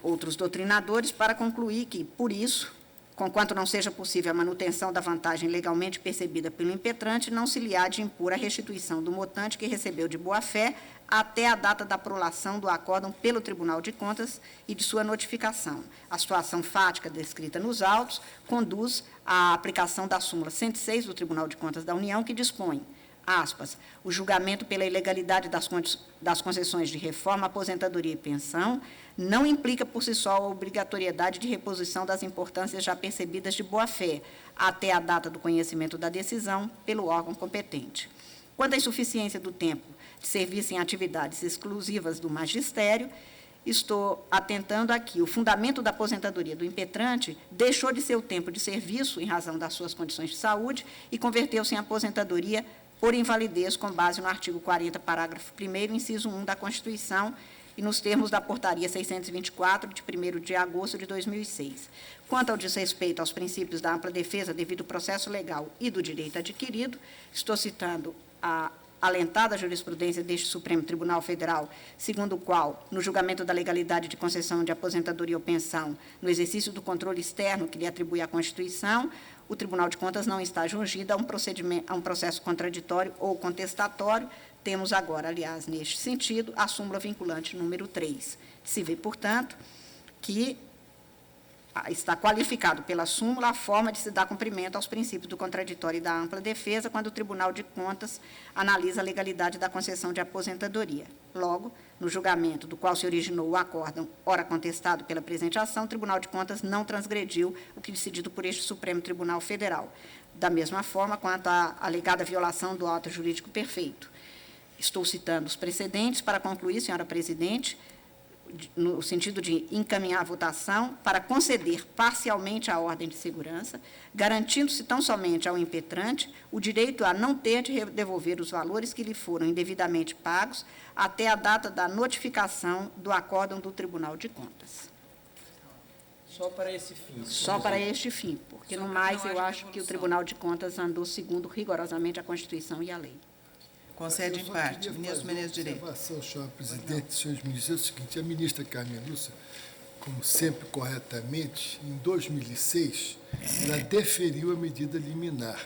outros doutrinadores para concluir que, por isso, conquanto não seja possível a manutenção da vantagem legalmente percebida pelo impetrante, não se lhe há de impor a restituição do motante que recebeu de boa-fé até a data da prolação do acórdão pelo Tribunal de Contas e de sua notificação. A situação fática descrita nos autos conduz à aplicação da súmula 106 do Tribunal de Contas da União, que dispõe, aspas, o julgamento pela ilegalidade das concessões de reforma, aposentadoria e pensão não implica por si só a obrigatoriedade de reposição das importâncias já percebidas de boa-fé até a data do conhecimento da decisão pelo órgão competente. Quanto à insuficiência do tempo de serviço em atividades exclusivas do magistério, estou atentando aqui. O fundamento da aposentadoria do impetrante deixou de ser o tempo de serviço em razão das suas condições de saúde e converteu-se em aposentadoria por invalidez, com base no artigo 40, parágrafo 1º, inciso 1 da Constituição, e nos termos da Portaria 624, de 1º de agosto de 2006. Quanto ao desrespeito aos princípios da ampla defesa devido ao processo legal e do direito adquirido, estou citando a alentada jurisprudência deste Supremo Tribunal Federal, segundo o qual, no julgamento da legalidade de concessão de aposentadoria ou pensão, no exercício do controle externo que lhe atribui a Constituição, o Tribunal de Contas não está jungido a um processo contraditório ou contestatório. Temos agora, aliás, neste sentido, a súmula vinculante número 3. Se vê, portanto, que está qualificado pela súmula a forma de se dar cumprimento aos princípios do contraditório e da ampla defesa quando o Tribunal de Contas analisa a legalidade da concessão de aposentadoria. Logo, no julgamento do qual se originou o acórdão, ora contestado pela presente ação, o Tribunal de Contas não transgrediu o que decidido por este Supremo Tribunal Federal. Da mesma forma, quanto à alegada violação do ato jurídico perfeito. Estou citando os precedentes para concluir, senhora presidente, no sentido de encaminhar a votação para conceder parcialmente a ordem de segurança, garantindo-se tão somente ao impetrante o direito a não ter de devolver os valores que lhe foram indevidamente pagos até a data da notificação do acórdão do Tribunal de Contas. Só para esse fim. Só para este fim, porque, no mais, eu acho que o Tribunal de Contas andou segundo rigorosamente a Constituição e a lei. Concede em parte. Ministro Menezes de Direito. Observação, senhor presidente, senhores ministros, é o seguinte: a ministra Carmen Lúcia, como sempre corretamente, em 2006, ela deferiu a medida liminar.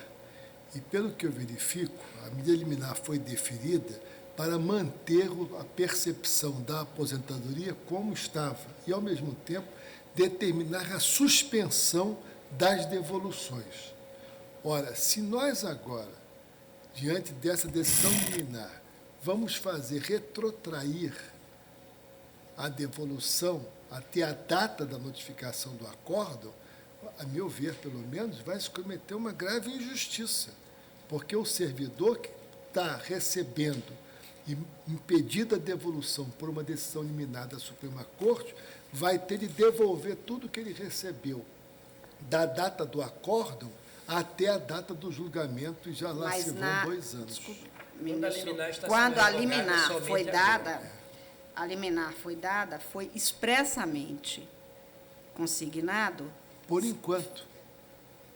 E, pelo que eu verifico, a medida liminar foi deferida para manter a percepção da aposentadoria como estava e, ao mesmo tempo, determinar a suspensão das devoluções. Ora, se nós agora, diante dessa decisão liminar, vamos fazer retrotrair a devolução até a data da notificação do acórdão, a meu ver, pelo menos, vai se cometer uma grave injustiça, porque o servidor que está recebendo e impedida a devolução por uma decisão liminar da Suprema Corte, vai ter de devolver tudo que ele recebeu da data do acórdão até a data do julgamento, e já lá se vão 2 anos. Desculpa, ministro, quando a liminar foi dada, foi expressamente consignado. Por enquanto.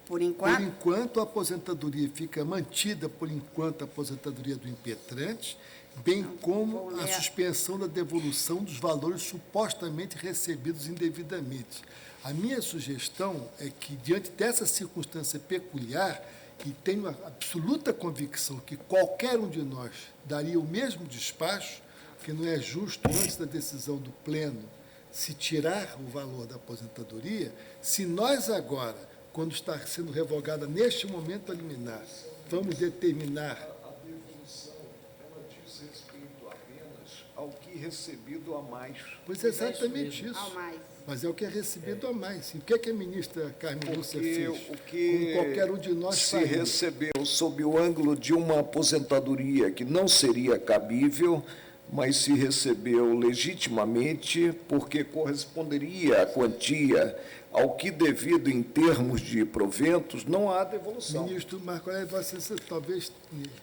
Por enquanto? Por enquanto, a aposentadoria fica mantida, por enquanto, a aposentadoria do impetrante, bem como vou a ler. suspensão da devolução dos valores supostamente recebidos indevidamente. A minha sugestão é que, diante dessa circunstância peculiar, e tenho a absoluta convicção que qualquer um de nós daria o mesmo despacho, que não é justo, antes da decisão do pleno, se tirar o valor da aposentadoria, se nós agora, quando está sendo revogada neste momento a liminar, vamos determinar A devolução, ela diz respeito apenas ao que recebido a mais. Pois é exatamente isso. Ao mais. Mas é o que é recebido a mais. E o que é que a ministra Carmen Lúcia Porque fez? o que Como qualquer um de nós se faria. recebeu sob o ângulo de uma aposentadoria que não seria cabível, mas se recebeu legitimamente porque corresponderia a quantia ao que devido em termos de proventos, não há devolução. Ministro Marco Aurélio, você talvez...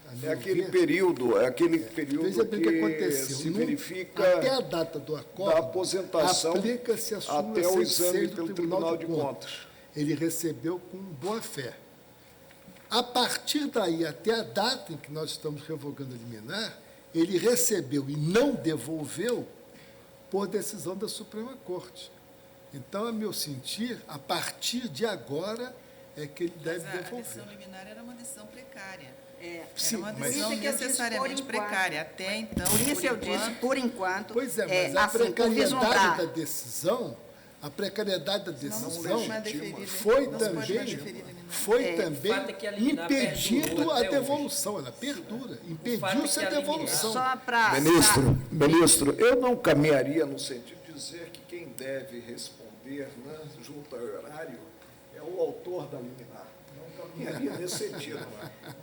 a meu É aquele ver, período veja bem o que aconteceu. se verifica Até a data do acordo, da aposentação aplica-se a súmula até o 106 exame do pelo Tribunal de Contas. Ele recebeu com boa fé. A partir daí, até a data em que nós estamos revogando a liminar, ele recebeu e não devolveu por decisão da Suprema Corte. Então, a meu sentir, a partir de agora é que ele deve Mas a devolver. decisão liminar era uma decisão precária. Sim, Era uma mas- decisão Por isso é que eu disse necessariamente por enquanto. precária. Até então, Por isso eu enquanto, disse, por enquanto, Pois é, mas a assim, por precariedade vislumbrar. da decisão, a precariedade da não decisão se pode mais deferir, foi não se pode mais também, deferir liminar. foi o também fato é que a liminar impedindo perdurou a até hoje. devolução, ela perdura, fato é impediu-se que a a liminar- devolução. Só para... Ministro, eu não caminharia no sentido de dizer que quem deve responder, né, junto ao horário, é o autor da liminar. Não caminharia nesse sentido.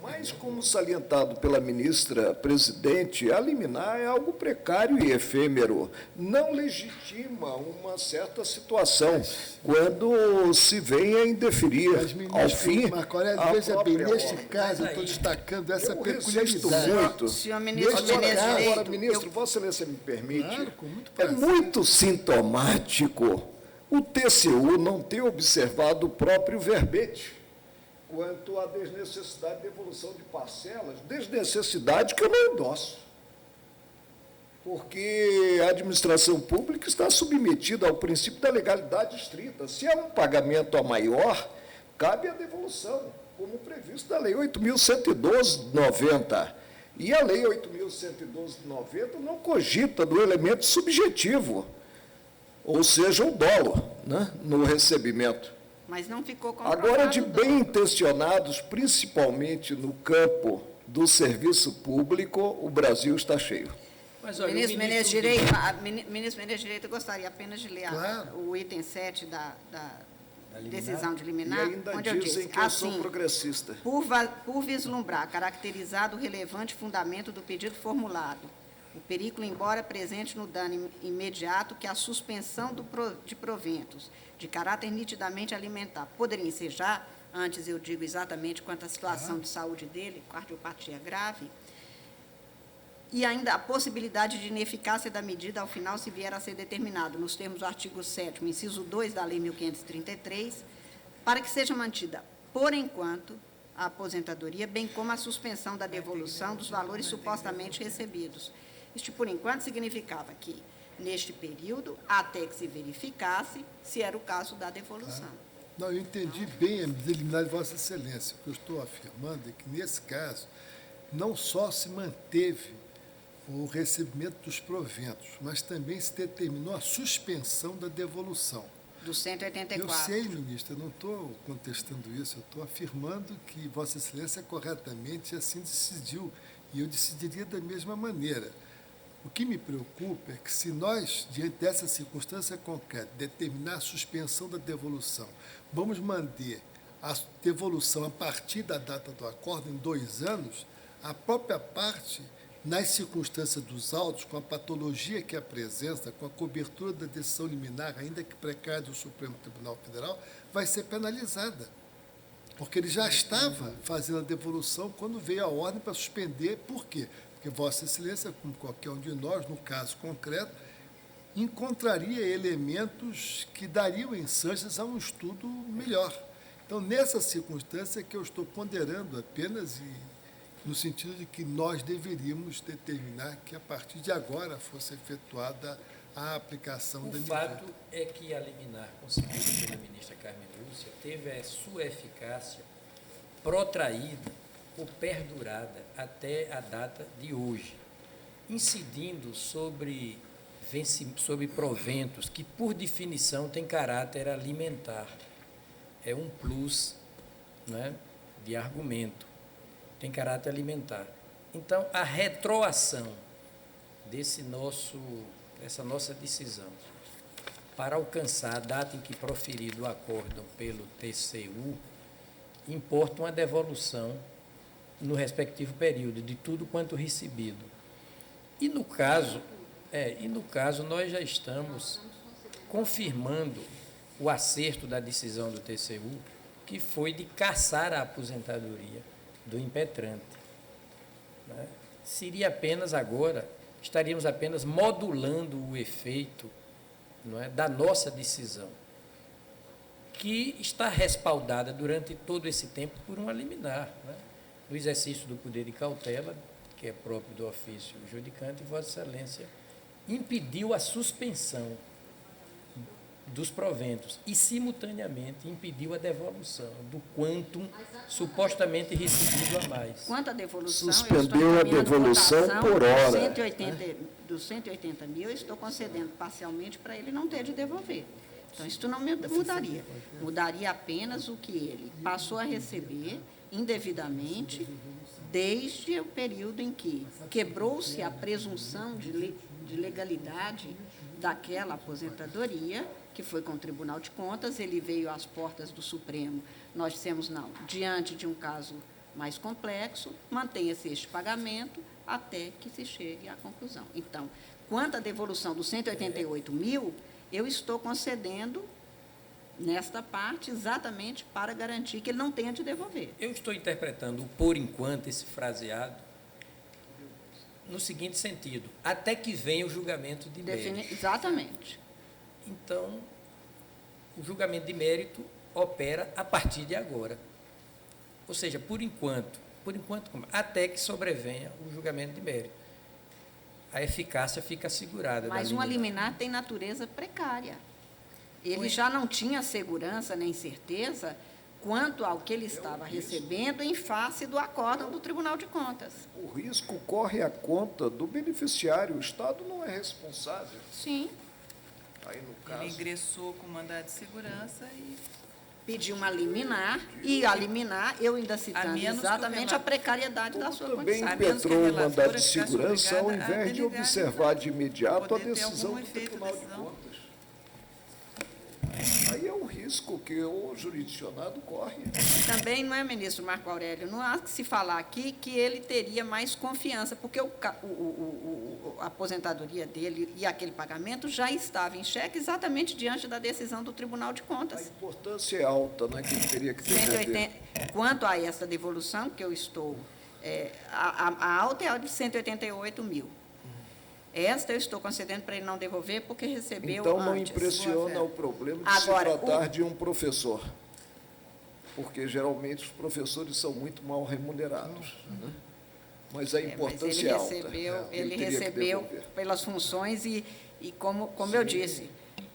Mas, como salientado pela ministra presidente, a liminar é algo precário e efêmero. Não legitima uma certa situação quando se vem a indeferir, Mas, ao fim, ministro Marco Aurélio, a veja bem, própria neste ordem. caso, eu estou destacando essa Eu resisto peculiaridade. muito. Senhor ministro, Agora, ministro agora, direito, ministro, Vossa Excelência me permite. Claro, com muito É prazer. muito sintomático o TCU não ter observado o próprio verbete quanto à desnecessidade de devolução de parcelas, desnecessidade que eu não endosso. Porque a administração pública está submetida ao princípio da legalidade estrita. Se é um pagamento a maior, cabe a devolução, como previsto na Lei 8.112/90. E a Lei 8.112/90 não cogita do elemento subjetivo, ou seja, o dolo, né, no recebimento. mas não ficou comprovado. Agora, de o bem dolo. intencionados, principalmente no campo do serviço público, o Brasil está cheio. Mas, olha, o Ministro Menezes ministro Direito, ministro Menezes Direito, eu gostaria apenas de ler Claro. o item 7 da liminar? decisão de E liminar, ainda onde eu dizem disse, que eu sou assim, progressista. por vislumbrar, caracterizado o relevante fundamento do pedido formulado, o perículo, embora presente no dano imediato, que a suspensão de proventos de caráter nitidamente alimentar poderia ensejar, antes eu digo exatamente quanto à situação de saúde dele, cardiopatia grave, e ainda a possibilidade de ineficácia da medida ao final se vier a ser determinado, nos termos do artigo 7º, inciso 2 da Lei 1.533, para que seja mantida, por enquanto, a aposentadoria, bem como a suspensão da devolução dos valores supostamente recebidos. Este, por enquanto, significava que, neste período, até que se verificasse se era o caso da devolução. Não, eu entendi bem a medida liminar de Vossa Excelência. O que eu estou afirmando é que, nesse caso, não só se manteve o recebimento dos proventos, mas também se determinou a suspensão da devolução. Do 184. Eu sei, ministro, eu não estou contestando isso, eu estou afirmando que Vossa Excelência corretamente assim decidiu, e eu decidiria da mesma maneira. O que me preocupa é que, se nós, diante dessa circunstância concreta, determinar a suspensão da devolução, vamos manter a devolução a partir da data do acordo em 2 anos, a própria parte, nas circunstâncias dos autos, com a patologia que apresenta, com a cobertura da decisão liminar, ainda que precária do Supremo Tribunal Federal, vai ser penalizada. Porque ele já estava fazendo a devolução quando veio a ordem para suspender. Por quê? Porque Vossa Excelência, como qualquer um de nós, no caso concreto, encontraria elementos que dariam instâncias a um estudo melhor. Então, nessa circunstância que eu estou ponderando apenas no sentido de que nós deveríamos determinar que, a partir de agora, fosse efetuada a aplicação da O medida. fato é que a liminar concedida pela ministra Carmen Lúcia teve a sua eficácia protraída ou perdurada até a data de hoje, incidindo sobre proventos que, por definição, têm caráter alimentar. É um plus, né, de argumento, tem caráter alimentar. Então, a retroação dessa nossa decisão para alcançar a data em que proferido o acórdão pelo TCU, importa uma devolução no respectivo período de tudo quanto recebido. E no caso, nós já estamos confirmando o acerto da decisão do TCU, que foi de cassar a aposentadoria do impetrante. Né? Estaríamos apenas modulando o efeito, não é, da nossa decisão, que está respaldada durante todo esse tempo por uma liminar, né? No exercício do poder de cautela, que é próprio do ofício judicante, Vossa Excelência impediu a suspensão dos proventos e, simultaneamente, impediu a devolução do quantum supostamente recebido a mais. Quanto à devolução, Suspendeu a devolução por hora. Dos 180 mil, eu estou concedendo parcialmente para ele não ter de devolver. Então, isso não mudaria. Mudaria apenas o que ele passou a receber indevidamente desde o período em que quebrou-se a presunção de legalidade daquela aposentadoria, que foi com o Tribunal de Contas. Ele veio às portas do Supremo. Nós dissemos, não, diante de um caso mais complexo, mantenha-se este pagamento até que se chegue à conclusão. Então, quanto à devolução dos 188 mil, eu estou concedendo nesta parte exatamente para garantir que ele não tenha de devolver. Eu estou interpretando, por enquanto, esse fraseado no seguinte sentido: até que venha o julgamento de mérito. Exatamente. Então, o julgamento de mérito opera a partir de agora. Ou seja, por enquanto, até que sobrevenha o julgamento de mérito. A eficácia fica assegurada. Mas uma liminar tem natureza precária. Ele já não tinha segurança nem certeza quanto ao que ele estava recebendo em face do acórdão do Tribunal de Contas. O risco corre à conta do beneficiário, o Estado não é responsável. Sim. Aí, no caso, Ele ingressou com mandado de segurança e... Pediu uma liminar, e a liminar, eu ainda citando exatamente a precariedade da sua também condição. impetrou o mandado de relatora ficasse segurança ao obrigada a invés de delegar observar de imediato a poder ter decisão algum do efeito Tribunal de decisão. Contas. Aí é um risco que o jurisdicionado corre. Também, não é, ministro Marco Aurélio, não há que se falar aqui que ele teria mais confiança, porque a aposentadoria dele e aquele pagamento já estava em xeque exatamente diante da decisão do Tribunal de A Contas. importância é alta, né, que ele teria que devolver. Quanto a essa devolução, que eu estou... a alta é a de 188 mil. Esta eu estou concedendo para ele não devolver porque recebeu Então, não antes. impressiona o problema de Agora, se tratar de um professor, porque geralmente os professores são muito mal remunerados. Né? Mas a importância é alta. Ele teria que recebeu devolver. pelas funções e como eu disse,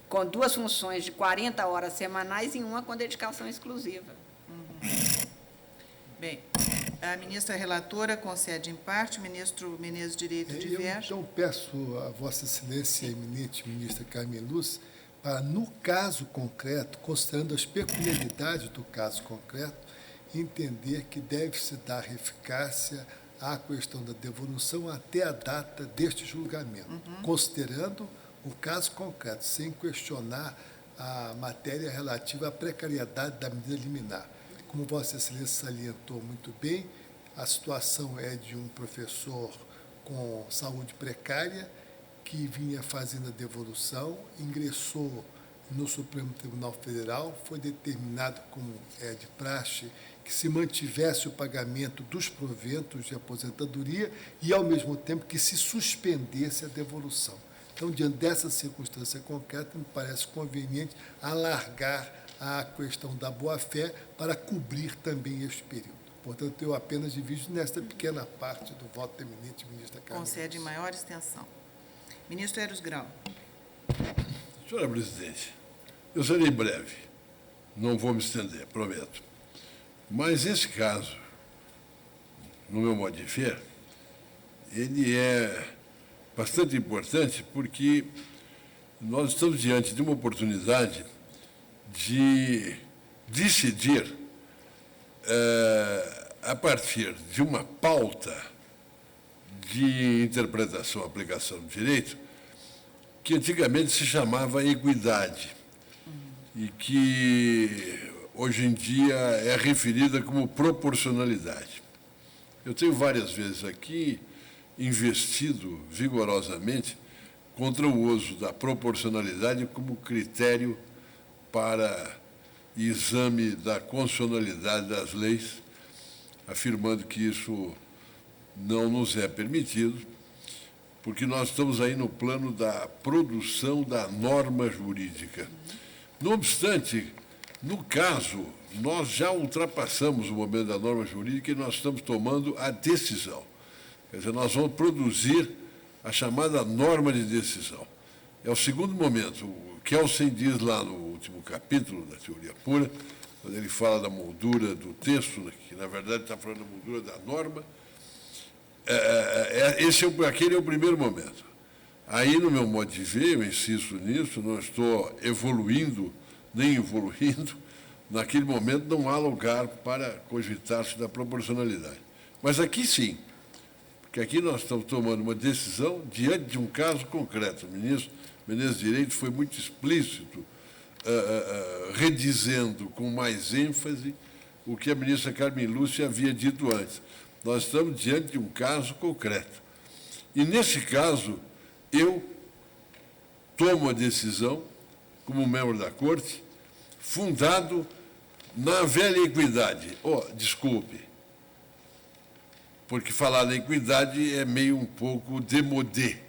com 2 funções de 40 horas semanais e uma com dedicação exclusiva. Bem, a ministra relatora concede em parte, o ministro Menezes Direito diverge. Eu, então, peço a Vossa Excelência, eminente ministra Carmen Lúcia, para, no caso concreto, considerando as peculiaridades do caso concreto, entender que deve-se dar eficácia à questão da devolução até a data deste julgamento, considerando o caso concreto, sem questionar a matéria relativa à precariedade da medida liminar. Como Vossa Excelência salientou muito bem, a situação é de um professor com saúde precária que vinha fazendo a devolução, ingressou no Supremo Tribunal Federal, foi determinado, como é de praxe, que se mantivesse o pagamento dos proventos de aposentadoria e, ao mesmo tempo, que se suspendesse a devolução. Então, diante dessa circunstância concreta, me parece conveniente alargar a questão da boa-fé para cobrir também este período. Portanto, eu apenas divido nesta pequena parte do voto da eminente ministra Carmen Concede em Lúcia. maior extensão. Ministro Eros Grau. Senhora presidente, eu serei breve, não vou me estender, prometo. Mas esse caso, no meu modo de ver, ele é bastante importante porque nós estamos diante de uma oportunidade de decidir, a partir de uma pauta de interpretação e aplicação do direito, que antigamente se chamava equidade e que hoje em dia é referida como proporcionalidade. Eu tenho várias vezes aqui investido vigorosamente contra o uso da proporcionalidade como critério para exame da constitucionalidade das leis, afirmando que isso não nos é permitido, porque nós estamos aí no plano da produção da norma jurídica. Não obstante, no caso, nós já ultrapassamos o momento da norma jurídica e nós estamos tomando a decisão. Quer dizer, nós vamos produzir a chamada norma de decisão. É o segundo momento. O Kelsen diz lá no último capítulo da Teoria Pura, quando ele fala da moldura do texto, que na verdade está falando da moldura da norma, aquele é o primeiro momento. Aí, no meu modo de ver, eu insisto nisso, não estou evoluindo, nem evoluindo, naquele momento não há lugar para cogitar-se da proporcionalidade. Mas aqui sim, porque aqui nós estamos tomando uma decisão diante de um caso concreto. O ministro Menezes Direito foi muito explícito, redizendo com mais ênfase o que a ministra Carmen Lúcia havia dito antes. Nós estamos diante de um caso concreto. E, nesse caso, eu tomo a decisão, como membro da Corte, fundado na velha equidade. Desculpe, porque falar da equidade é meio um pouco démodé.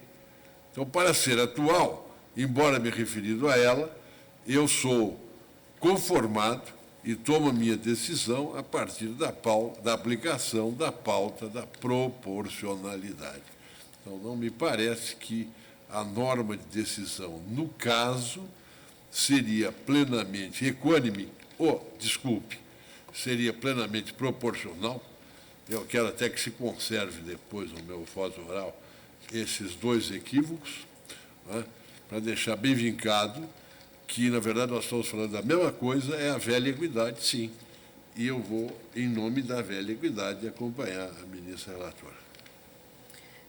Então, para ser atual, embora me referido a ela, eu sou conformado e tomo a minha decisão a partir da aplicação da pauta da proporcionalidade. Então, não me parece que a norma de decisão, no caso, seria plenamente equânime, seria plenamente proporcional. Eu quero até que se conserve depois no meu voto oral esses dois equívocos, né, para deixar bem vincado que, na verdade, nós estamos falando da mesma coisa, é a velha equidade, sim. E eu vou, em nome da velha equidade, acompanhar a ministra relatora.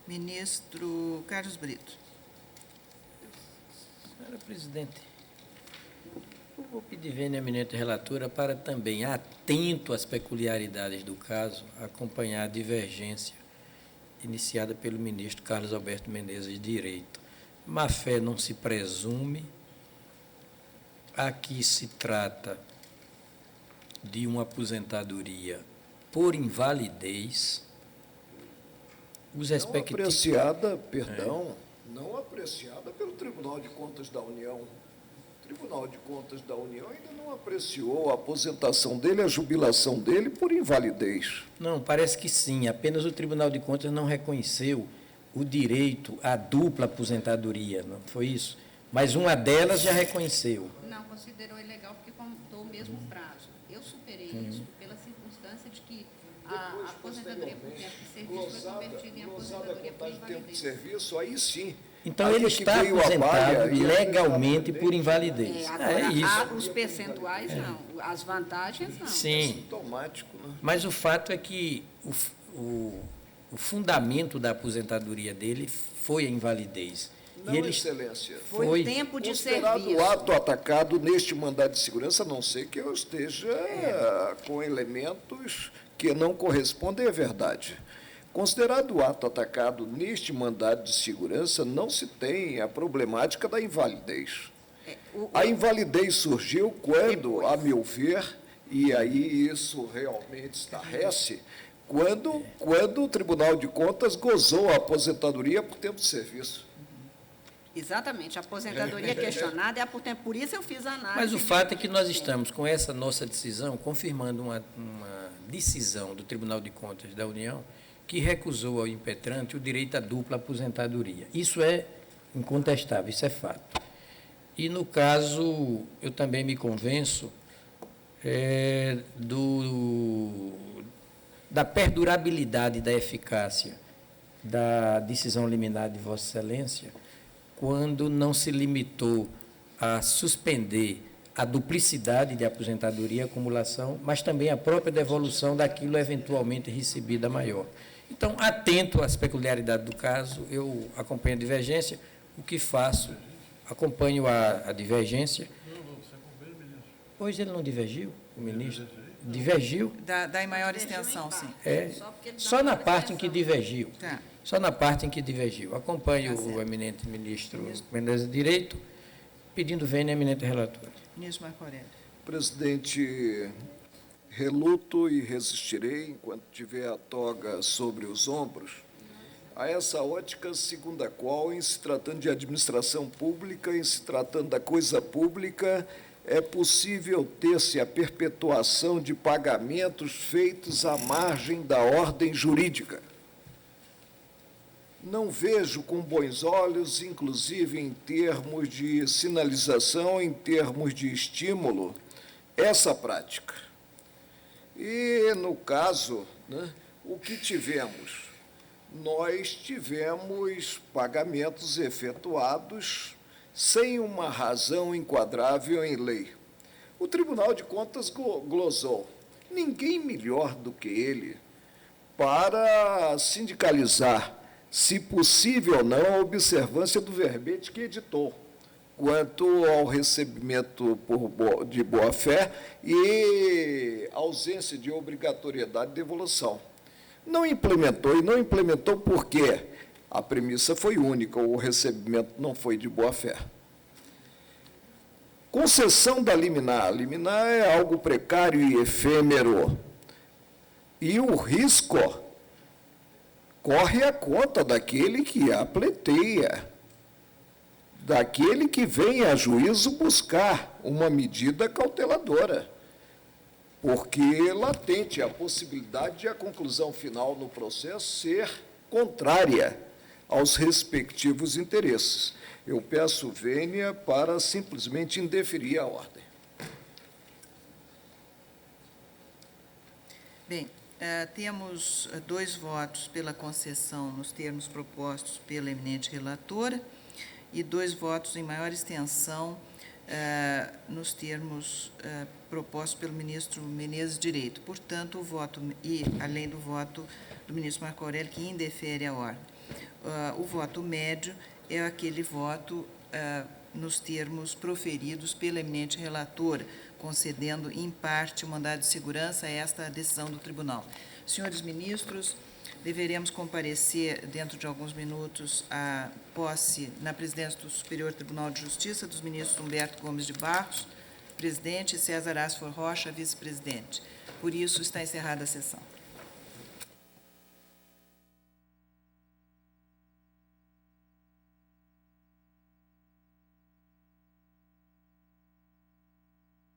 Ministro Carlos Brito. Senhora presidente, eu vou pedir vênia à eminente relatora para também, atento às peculiaridades do caso, acompanhar a divergência iniciada pelo ministro Carlos Alberto Menezes Direito. Má-fé não se presume. Aqui se trata de uma aposentadoria por invalidez. Os respectivos... Não apreciada pelo Tribunal de Contas da União. O Tribunal de Contas da União ainda não apreciou a aposentação dele, a jubilação dele por invalidez. Não, parece que sim. Apenas o Tribunal de Contas não reconheceu o direito à dupla aposentadoria, não foi isso? Mas uma delas já reconheceu. Não, considerou ilegal porque contou o mesmo prazo. Eu superei isso pela circunstância de que a aposentadoria por tempo de serviço foi convertida em aposentadoria por tempo de invalidez. serviço, aí sim. Então, Aí ele que está veio a aposentado palha, e legalmente ele por invalidez. Agora, isso. os percentuais não, as vantagens não. Sim, Automático, né? mas o fato é que o fundamento da aposentadoria dele foi a invalidez. Não, e ele Excelência. Foi foi o tempo de Considerado serviço. o ato atacado neste mandado de segurança, a não ser que eu esteja com elementos que não correspondem à verdade. Considerado o ato atacado neste mandado de segurança, não se tem a problemática da invalidez. A invalidez surgiu quando, a meu ver, e aí isso realmente estarrece, quando o Tribunal de Contas gozou a aposentadoria por tempo de serviço. Exatamente, a aposentadoria questionada é por tempo, por isso eu fiz a análise. Mas o fato é que nós estamos, com essa nossa decisão, confirmando uma decisão do Tribunal de Contas da União que recusou ao impetrante o direito à dupla aposentadoria. Isso é incontestável, isso é fato. E, no caso, eu também me convenço da perdurabilidade da eficácia da decisão liminar de Vossa Excelência, quando não se limitou a suspender a duplicidade de aposentadoria e acumulação, mas também a própria devolução daquilo eventualmente recebido a maior. Então, atento às peculiaridades do caso, eu acompanho a divergência, o que faço, acompanho a divergência. Pois ele não divergiu, o ministro? Divergiu. Da em maior extensão, sim. Só na parte em que divergiu. Tá. Só na parte em que divergiu. Acompanho o eminente ministro Menezes de Direito, pedindo vênia, eminente relator. Ministro Marco Aurélio. Presidente, reluto e resistirei, enquanto tiver a toga sobre os ombros, a essa ótica segundo a qual, em se tratando de administração pública, em se tratando da coisa pública, é possível ter-se a perpetuação de pagamentos feitos à margem da ordem jurídica. Não vejo com bons olhos, inclusive em termos de sinalização, em termos de estímulo, essa prática. E, no caso, o que tivemos? Nós tivemos pagamentos efetuados sem uma razão enquadrável em lei. O Tribunal de Contas glosou: ninguém melhor do que ele para sindicalizar, se possível ou não, a observância do verbete que editou, quanto ao recebimento de boa-fé e ausência de obrigatoriedade de devolução. Não implementou, e não implementou por quê? A premissa foi única, o recebimento não foi de boa-fé. Concessão da liminar. A liminar é algo precário e efêmero. E o risco corre a conta daquele que a pleiteia, daquele que vem a juízo buscar uma medida cauteladora, porque latente a possibilidade de a conclusão final no processo ser contrária aos respectivos interesses. Eu peço vênia para simplesmente indeferir a ordem. Bem, temos 2 votos pela concessão nos termos propostos pela eminente relatora e 2 votos em maior extensão nos termos propostos pelo ministro Menezes de Direito. Portanto, o voto, e além do voto do ministro Marco Aurélio, que indefere a ordem. O voto médio é aquele voto nos termos proferidos pela eminente relatora, concedendo, em parte, o mandado de segurança a esta decisão do tribunal. Senhores ministros, deveremos comparecer, dentro de alguns minutos, à posse na presidência do Superior Tribunal de Justiça dos ministros Humberto Gomes de Barros, presidente, e César Asfor Rocha, vice-presidente. Por isso, está encerrada a sessão.